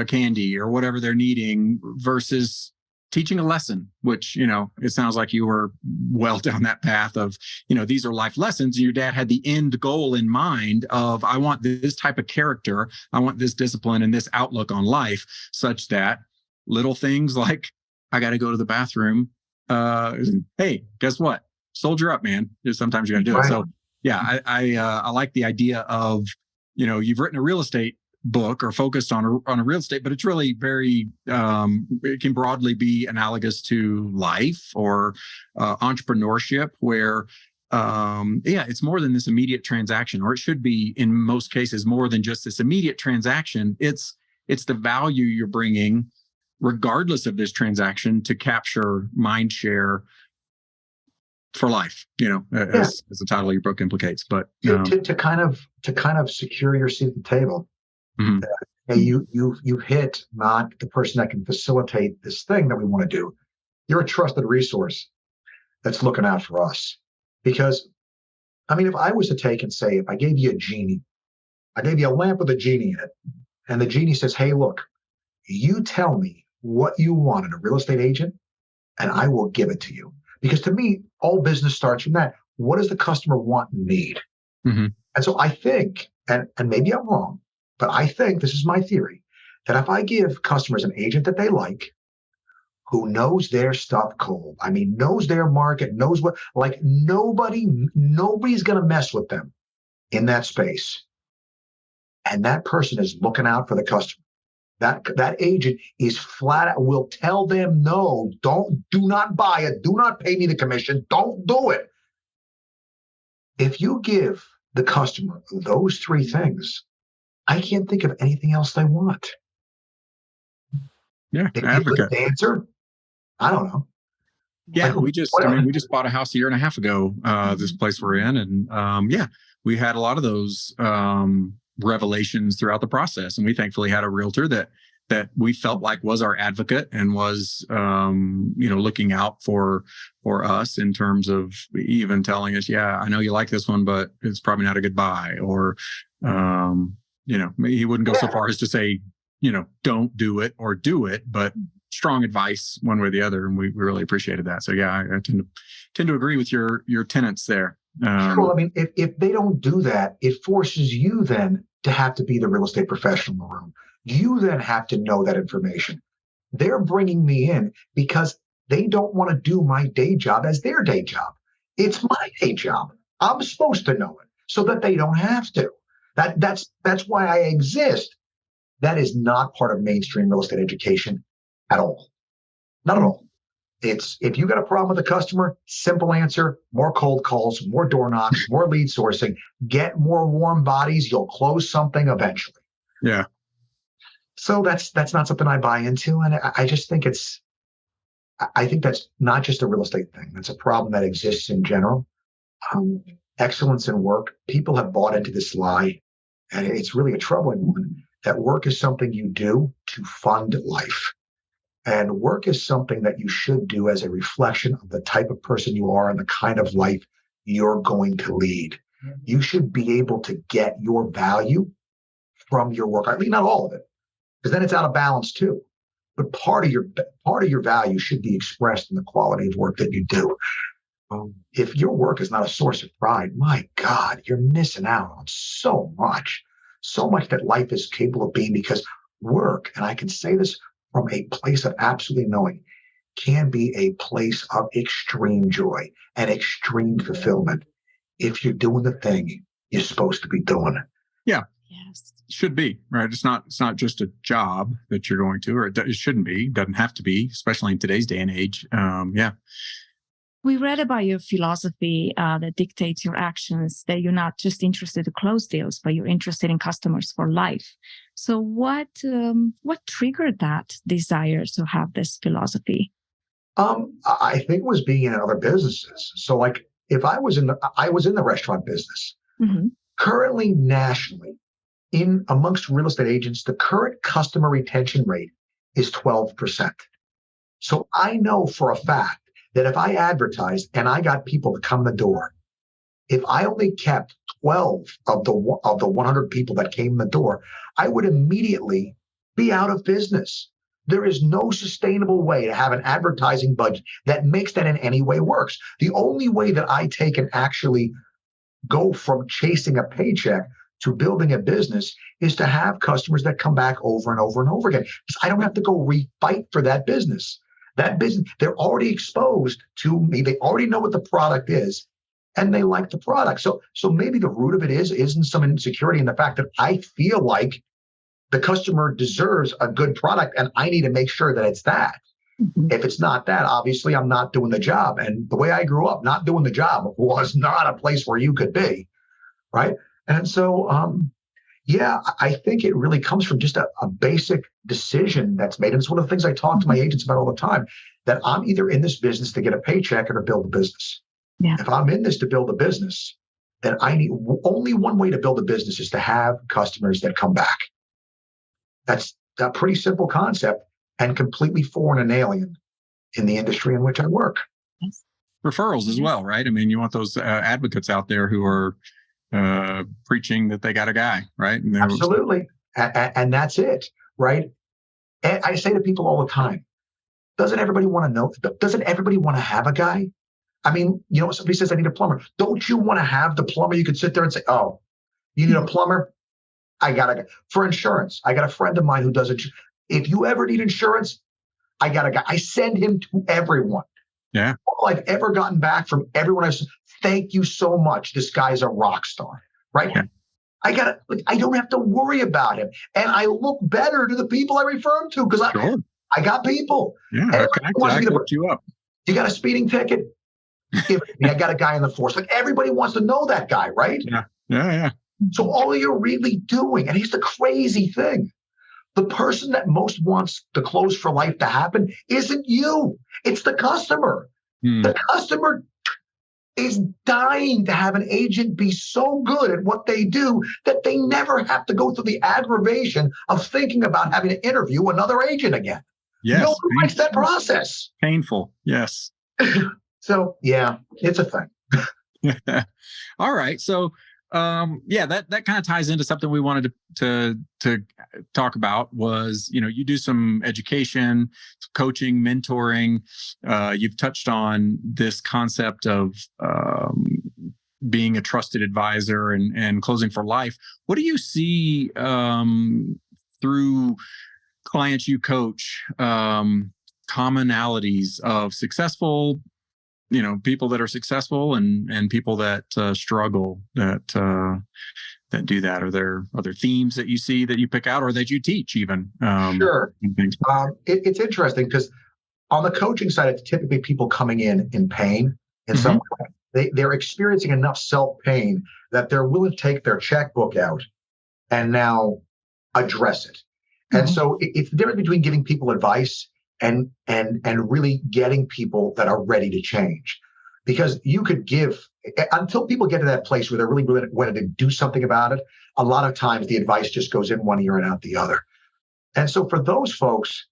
candy or whatever they're needing versus teaching a lesson, which, it sounds like you were well down that path of, these are life lessons. And your dad had the end goal in mind of, I want this type of character. I want this discipline and this outlook on life, such that little things like, I got to go to the bathroom. Hey, guess what? Soldier up, man. Sometimes you got to do it. So yeah, I like the idea of, you've written a real estate book or focused on a real estate, but it's really very, it can broadly be analogous to life or entrepreneurship where, it's more than this immediate transaction, or it should be in most cases more than just this immediate transaction. It's the value you're bringing regardless of this transaction to capture mind share for life, as the title of your book implicates. But to kind of secure your seat at the table. Mm-hmm. Hey, you hit not the person that can facilitate this thing that we want to do. You're a trusted resource that's looking out for us. Because, if I was to take and say, if I gave you a genie, I gave you a lamp with a genie in it, and the genie says, hey, look, you tell me what you want in a real estate agent, and I will give it to you. Because to me, all business starts from that. What does the customer want and need? Mm-hmm. And so I think, and maybe I'm wrong, but I think this is my theory, that if I give customers an agent that they like, who knows their stuff cold, knows their market, knows what, like nobody's going to mess with them in that space. And that person is looking out for the customer. That agent is flat out, will tell them, no, do not buy it. Do not pay me the commission. Don't do it. If you give the customer those three things, I can't think of anything else they want. Yeah, advocate. The answer? I don't know. Yeah, we just bought a house a year and a half ago, this place we're in. And we had a lot of those revelations throughout the process. And we thankfully had a realtor that we felt like was our advocate and was, looking out for us in terms of even telling us, yeah, I know you like this one, but it's probably not a good buy. Or, he wouldn't go so far as to say, don't do it or do it, but strong advice one way or the other. And we really appreciated that. So yeah, I tend to agree with your tenets there. Well, if they don't do that, it forces you then to have to be the real estate professional in the room. You then have to know that information. They're bringing me in because they don't want to do my day job as their day job. It's my day job. I'm supposed to know it so that they don't have to. That's why I exist. That is not part of mainstream real estate education at all. Not at all. It's, if you got a problem with the customer, simple answer, more cold calls, more door knocks, more lead sourcing, get more warm bodies, you'll close something eventually. Yeah. So that's not something I buy into. And I just think I think that's not just a real estate thing. That's a problem that exists in general. Excellence in work. People have bought into this lie, and it's really a troubling one, that work is something you do to fund life. And work is something that you should do as a reflection of the type of person you are and the kind of life you're going to lead. You should be able to get your value from your work. Not all of it, because then it's out of balance too. But part of your value should be expressed in the quality of work that you do. If your work is not a source of pride, my God, you're missing out on so much that life is capable of being, because work, and I can say this from a place of absolutely knowing, can be a place of extreme joy and extreme fulfillment if you're doing the thing you're supposed to be doing. Yeah. Yes. Should be, right? It's not just a job that you're going to, or it shouldn't be, doesn't have to be, especially in today's day and age. We read about your philosophy that dictates your actions, that you're not just interested to close deals, but you're interested in customers for life. So what triggered that desire to have this philosophy? I think it was being in other businesses. So like if I was in the restaurant business, Mm-hmm. currently nationally amongst real estate agents, the current customer retention rate is 12%. So I know for a fact that if I advertised and I got people to come the door, if I only kept 12 of the 100 people that came in the door, I would immediately be out of business. There is no sustainable way to have an advertising budget that makes that in any way works. The only way that I take and actually go from chasing a paycheck to building a business is to have customers that come back over and over and over again. Because I don't have to go refight for that business. That business, they're already exposed to me. They already know what the product is, and they like the product. So maybe the root of it isn't some insecurity in the fact that I feel like the customer deserves a good product, and I need to make sure that it's that. Mm-hmm. If it's not that, obviously I'm not doing the job. And the way I grew up, not doing the job was not a place where you could be, right? And so, I think it really comes from just a basic decision that's made. And it's one of the things I talk to my agents about all the time, that I'm either in this business to get a paycheck or to build a business. Yeah. If I'm in this to build a business, then I need only one way to build a business is to have customers that come back. That's a pretty simple concept and completely foreign and alien in the industry in which I work. Referrals as well, right? I mean, you want those advocates out there who are preaching that they got a guy, right? And absolutely. And that's it, right? And I say to people all the time, doesn't everybody want to know? Doesn't everybody want to have a guy? I mean, somebody says, I need a plumber. Don't you want to have the plumber? You could sit there and say, oh, you need a plumber? I got a guy. For insurance, I got a friend of mine who does it. If you ever need insurance, I got a guy. I send him to everyone. Yeah. All I've ever gotten back from everyone else, thank you so much. This guy's a rock star, right? Yeah. I don't have to worry about him. And I look better to the people I refer him to because I got people. Yeah, I looked you up. You got a speeding ticket? I got a guy in the force. Like everybody wants to know that guy, right? Yeah. So all you're really doing, and here's the crazy thing, the person that most wants the close for life to happen isn't you. It's the customer. The customer is dying to have an agent be so good at what they do that they never have to go through the aggravation of thinking about having to interview another agent again. Yes. Nobody likes that process. Painful. Yes. So, yeah, it's a thing. All right. So, that kind of ties into something we wanted to talk about was, you do some education, coaching, mentoring. You've touched on this concept of being a trusted advisor and closing for life. What do you see through clients you coach, commonalities of successful, people that are successful and people that struggle that do that? Are there themes that you see that you pick out or that you teach even? Sure. It's interesting because on the coaching side, it's typically people coming in pain in some way. They're experiencing enough self-pain that they're willing to take their checkbook out and now address it. And so it's the difference between giving people advice and really getting people that are ready to change. Because you could give, until people get to that place where they're really ready to do something about it, a lot of times the advice just goes in one ear and out the other. And so for those folks,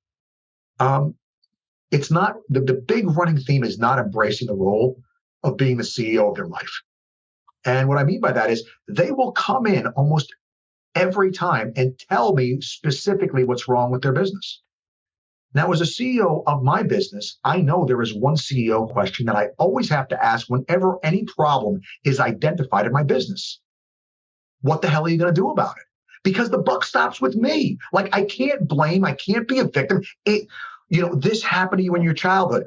it's not, the big running theme is not embracing the role of being the CEO of their life. And what I mean by that is they will come in almost every time and tell me specifically what's wrong with their business. Now, as a CEO of my business, I know there is one CEO question that I always have to ask whenever any problem is identified in my business. What the hell are you going to do about it? Because the buck stops with me. Like, I can't blame. I can't be a victim. This happened to you in your childhood.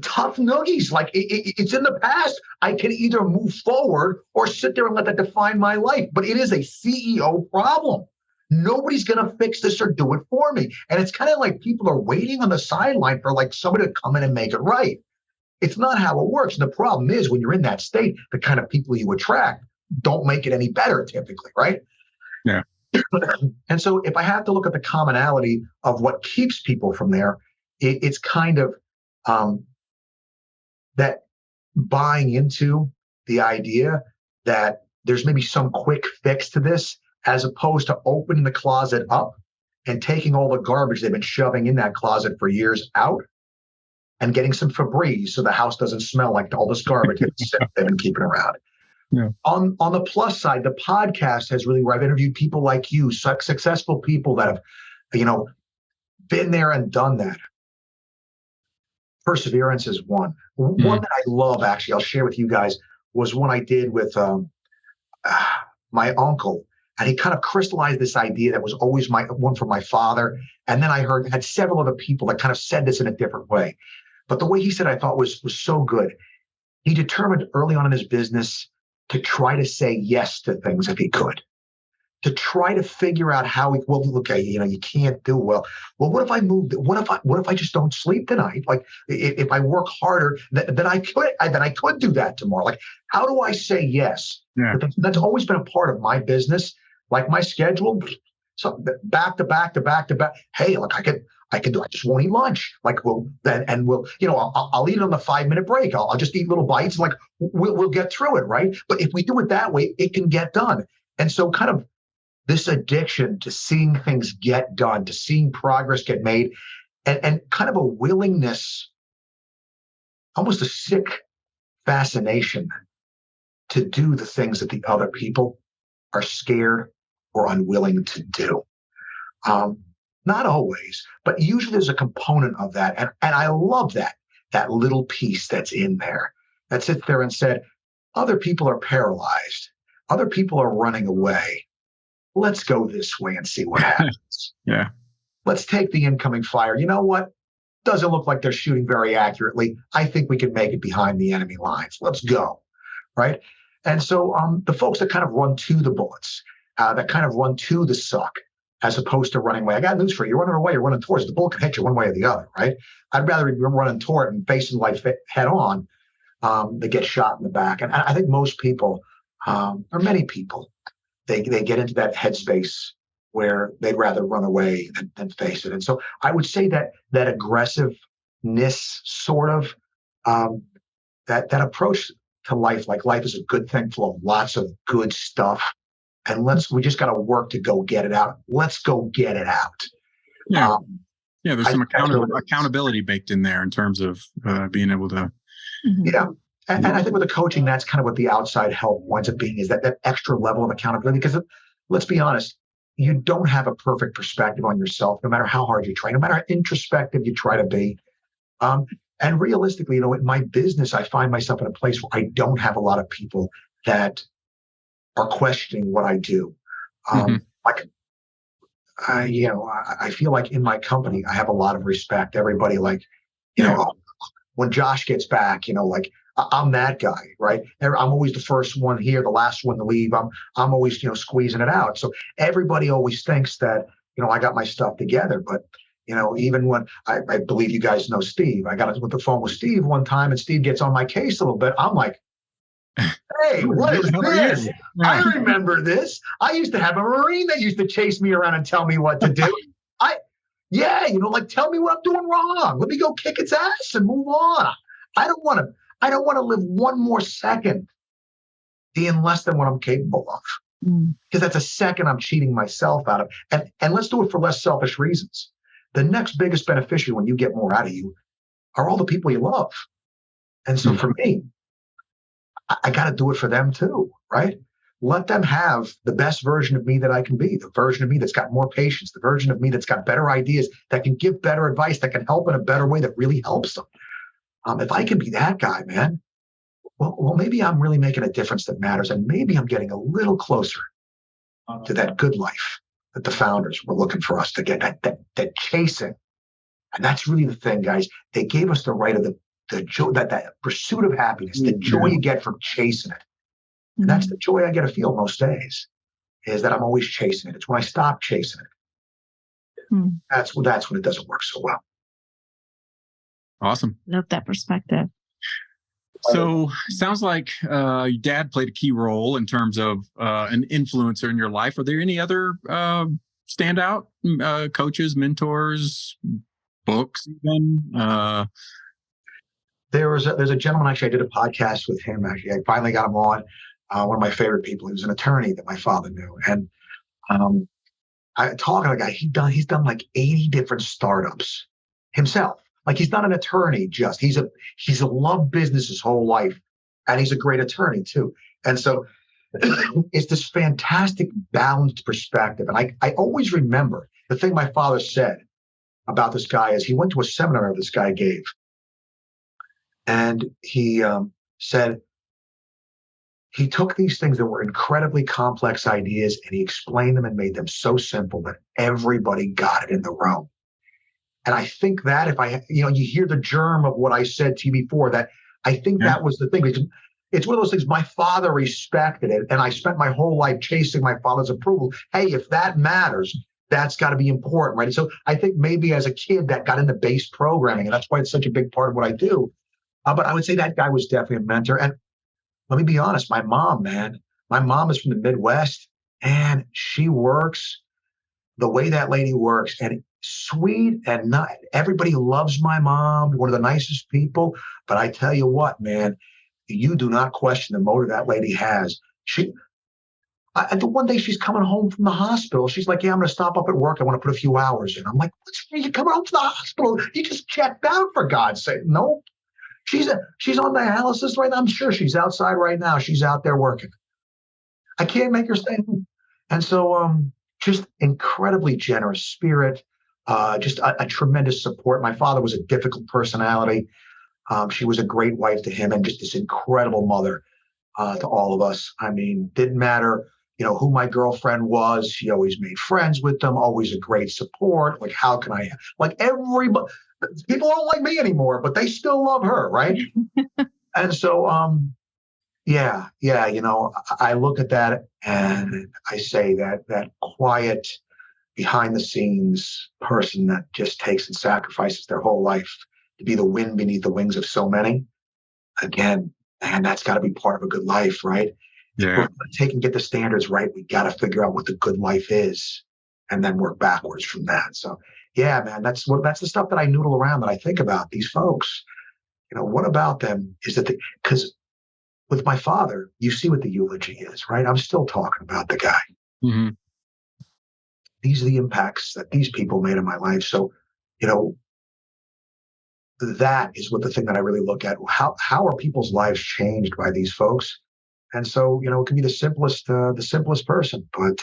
Tough noogies. Like, it's in the past. I can either move forward or sit there and let that define my life. But it is a CEO problem. Nobody's going to fix this or do it for me. And it's kind of like people are waiting on the sideline for like somebody to come in and make it right. It's not how it works. And the problem is when you're in that state, the kind of people you attract don't make it any better typically, right? Yeah. And so if I have to look at the commonality of what keeps people from there, it's kind of that buying into the idea that there's maybe some quick fix to this, as opposed to opening the closet up and taking all the garbage they've been shoving in that closet for years out and getting some Febreze so the house doesn't smell like all this garbage they've been keeping around. Yeah. On the plus side, the podcast has really, where I've interviewed people like you, successful people that have been there and done that. Perseverance is one. One that I love, actually, I'll share with you guys, was one I did with my uncle. And he kind of crystallized this idea that was always one from my father. And then I had several other people that kind of said this in a different way. But the way he said, I thought was so good. He determined early on in his business to try to say yes to things if he could, to try to figure out how you can't do well. Well, what if I moved? What if I just don't sleep tonight? Like if I work harder, then I could do that tomorrow. Like, how do I say yes? Yeah. That's always been a part of my business. Like my schedule, so back to back to back to back. Hey, look, I can do. I just won't eat lunch. Like, I'll eat it on the 5-minute break. I'll just eat little bites. Like, we'll get through it, right? But if we do it that way, it can get done. And so, kind of this addiction to seeing things get done, to seeing progress get made, and kind of a willingness, almost a sick fascination, to do the things that the other people are scared or unwilling to do. Not always, but usually there's a component of that. And I love that little piece that's in there that sits there and said, other people are paralyzed. Other people are running away. Let's go this way and see what happens. Yeah. Let's take the incoming fire. You know what? Doesn't look like they're shooting very accurately. I think we can make it behind the enemy lines. Let's go. Right. And so the folks that kind of run to the bullets, that kind of run to the suck, as opposed to running away. I got news for you. You're running away, you're running towards it. The bullet can hit you one way or the other, right? I'd rather be running toward it and facing life head on than get shot in the back. And I think most people, or many people, they get into that headspace where they'd rather run away than face it. And so I would say that aggressiveness, sort of, that approach to life, like life is a good thing full of lots of good stuff. And we just got to work to go get it out. Let's go get it out. Yeah. There's some accountability baked in there in terms of being able to. Yeah. And I think with the coaching, that's kind of what the outside help winds up being, is that extra level of accountability. Because let's be honest, you don't have a perfect perspective on yourself, no matter how hard you try, no matter how introspective you try to be. And realistically, in my business, I find myself in a place where I don't have a lot of people that are questioning what I do. I feel like in my company, I have a lot of respect. Everybody, when Josh gets back, I'm that guy, right? I'm always the first one here, the last one to leave. I'm always, squeezing it out. So everybody always thinks that, I got my stuff together. But, even when I believe you guys know Steve, I got with the phone with Steve one time, and Steve gets on my case a little bit. I'm like, hey, what is this? I remember this. I used to have a Marine that used to chase me around and tell me what to do. Tell me what I'm doing wrong. Let me go kick its ass and move on. I don't want to live one more second being less than what I'm capable of. Because that's a second I'm cheating myself out of. And let's do it for less selfish reasons. The next biggest beneficiary when you get more out of you are all the people you love. And so for me, I got to do it for them too, right? Let them have the best version of me that I can be, the version of me that's got more patience, the version of me that's got better ideas, that can give better advice, that can help in a better way, that really helps them. If I can be that guy, man, well, maybe I'm really making a difference that matters, and maybe I'm getting a little closer to that good life that the founders were looking for us to get, that chasing. And that's really the thing, guys. They gave us the right of the joy, that pursuit of happiness, the joy you get from chasing it. And that's the joy I get to feel most days, is that I'm always chasing it. It's when I stop chasing it. That's when it doesn't work so well. Awesome. Love that perspective. So sounds like your dad played a key role in terms of an influencer in your life. Are there any other standout coaches, mentors, books even? There's a gentleman, actually, I did a podcast with him. Actually, I finally got him on. One of my favorite people. He was an attorney that my father knew. And talking to the guy, he's done like 80 different startups himself. Like, he's not an attorney just. He's loved business his whole life. And he's a great attorney too. And so is this fantastic balanced perspective. And I always remember the thing my father said about this guy is he went to a seminar this guy gave. And he said he took these things that were incredibly complex ideas and he explained them and made them so simple that everybody got it in the room. And I think that you hear the germ of what I said to you before, that I think that was the thing. It's one of those things, my father respected it, and I spent my whole life chasing my father's approval. Hey, if that matters, that's got to be important, right? And so I think maybe as a kid that got into base programming, and that's why it's such a big part of what I do. But I would say that guy was definitely a mentor. And let me be honest, my mom is from the Midwest, and she works the way that lady works, and sweet, and not everybody loves my mom, one of the nicest people. But I tell you what, man, you do not question the motive that lady has. The one day she's coming home from the hospital, she's like, yeah, I'm going to stop up at work. I want to put a few hours in. I'm like, you coming home to the hospital? You just checked out, for God's sake. No, she's on dialysis right now. I'm sure she's outside right now. She's out there working. I can't make her stay home. And so just incredibly generous spirit, just a tremendous support. My father was a difficult personality. She was a great wife to him and just this incredible mother to all of us. I mean, didn't matter, who my girlfriend was. She always made friends with them, always a great support. Like, how can I, like everybody, people don't like me anymore, but they still love her, right? And so, I look at that and I say that quiet, behind the scenes person that just takes and sacrifices their whole life to be the wind beneath the wings of so many. Again, and that's got to be part of a good life, right? Yeah. We're going to take and get the standards right. We got to figure out what the good life is and then work backwards from that. So yeah, man, that's the stuff that I noodle around, that I think about these folks. What about them is that because with my father, you see what the eulogy is, right? I'm still talking about the guy. Mm-hmm. These are the impacts that these people made in my life. So, that is what the thing that I really look at. How are people's lives changed by these folks? And so, it can be the simplest person, but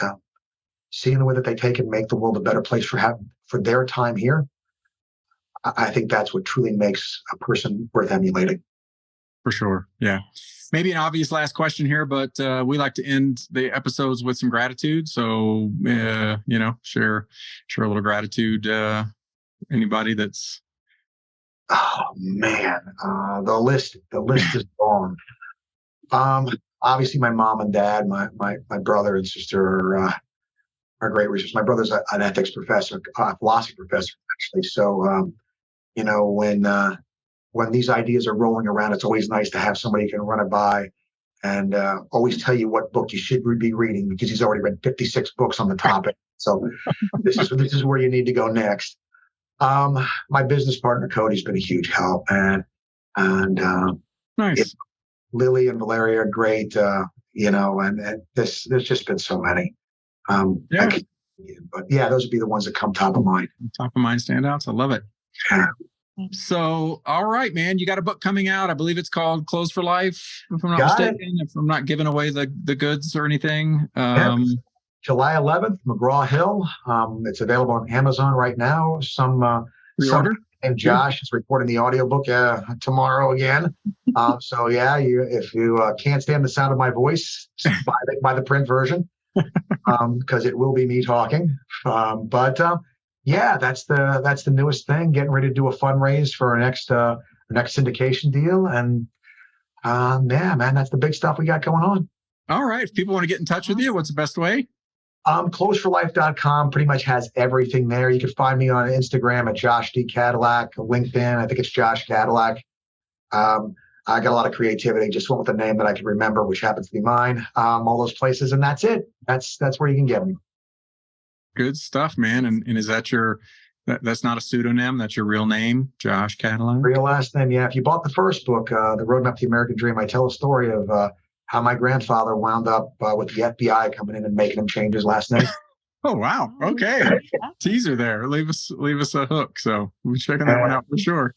seeing the way that they take and make the world a better place for their time here, I think that's what truly makes a person worth emulating. For sure. Yeah. Maybe an obvious last question here, but we like to end the episodes with some gratitude. So, share a little gratitude. Anybody that's. Oh man, the list is long. Obviously my mom and dad, my brother and sister are great resources. My brother's an ethics professor, philosophy professor, actually. So, when these ideas are rolling around, it's always nice to have somebody who can run it by and always tell you what book you should be reading, because he's already read 56 books on the topic. So this is where you need to go next. My business partner, Cody's been a huge help, and Nice. Lily and Valeria are great, and there's just been so many. But yeah, those would be the ones that come top of mind. Top of mind standouts. I love it. Yeah. So, all right, man, you got a book coming out. I believe it's called Clothes for Life, if I'm not mistaken, if I'm not giving away the goods or anything. July 11th, McGraw Hill. It's available on Amazon right now. Pre-order? And Josh is recording the audiobook tomorrow again. So yeah, if you can't stand the sound of my voice, buy the print version, because it will be me talking. Yeah, that's the newest thing. Getting ready to do a fundraise for our next syndication deal, and yeah, man, that's the big stuff we got going on. All right. If people want to get in touch with you, what's the best way? Closeforlife.com pretty much has everything there. You can find me on Instagram at Josh D. Cadillac, LinkedIn, I think it's Josh Cadillac. I got a lot of creativity, just went with a name that I can remember, which happens to be mine. All those places, and that's it. That's where you can get me. Good stuff, man. And is that that's not a pseudonym, that's your real name, Josh Cadillac? Real last name, yeah. If you bought the first book, The Roadmap to the American Dream, I tell a story of how my grandfather wound up with the FBI coming in and making him change his last name. Oh, wow. Okay. Teaser there. Leave us a hook. So we're checking that one out for sure.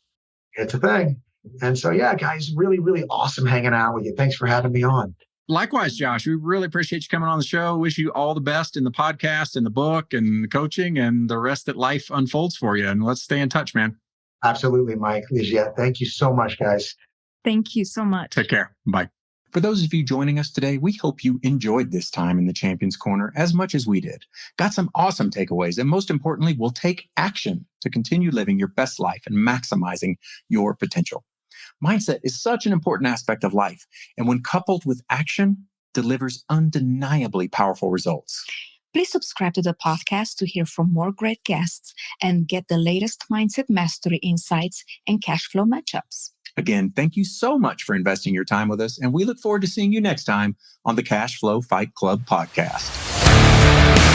It's a thing. And so, yeah, guys, really, really awesome hanging out with you. Thanks for having me on. Likewise, Josh, we really appreciate you coming on the show. Wish you all the best in the podcast and the book and the coaching and the rest that life unfolds for you. And let's stay in touch, man. Absolutely, Mike. Yeah, thank you so much, guys. Thank you so much. Take care. Bye. For those of you joining us today, we hope you enjoyed this time in the Champions Corner as much as we did. Got some awesome takeaways, and most importantly, will take action to continue living your best life and maximizing your potential. Mindset is such an important aspect of life, and when coupled with action, delivers undeniably powerful results. Please subscribe to the podcast to hear from more great guests and get the latest mindset mastery insights and cash flow matchups. Again, thank you so much for investing your time with us, and we look forward to seeing you next time on the Cash Flow Fight Club podcast.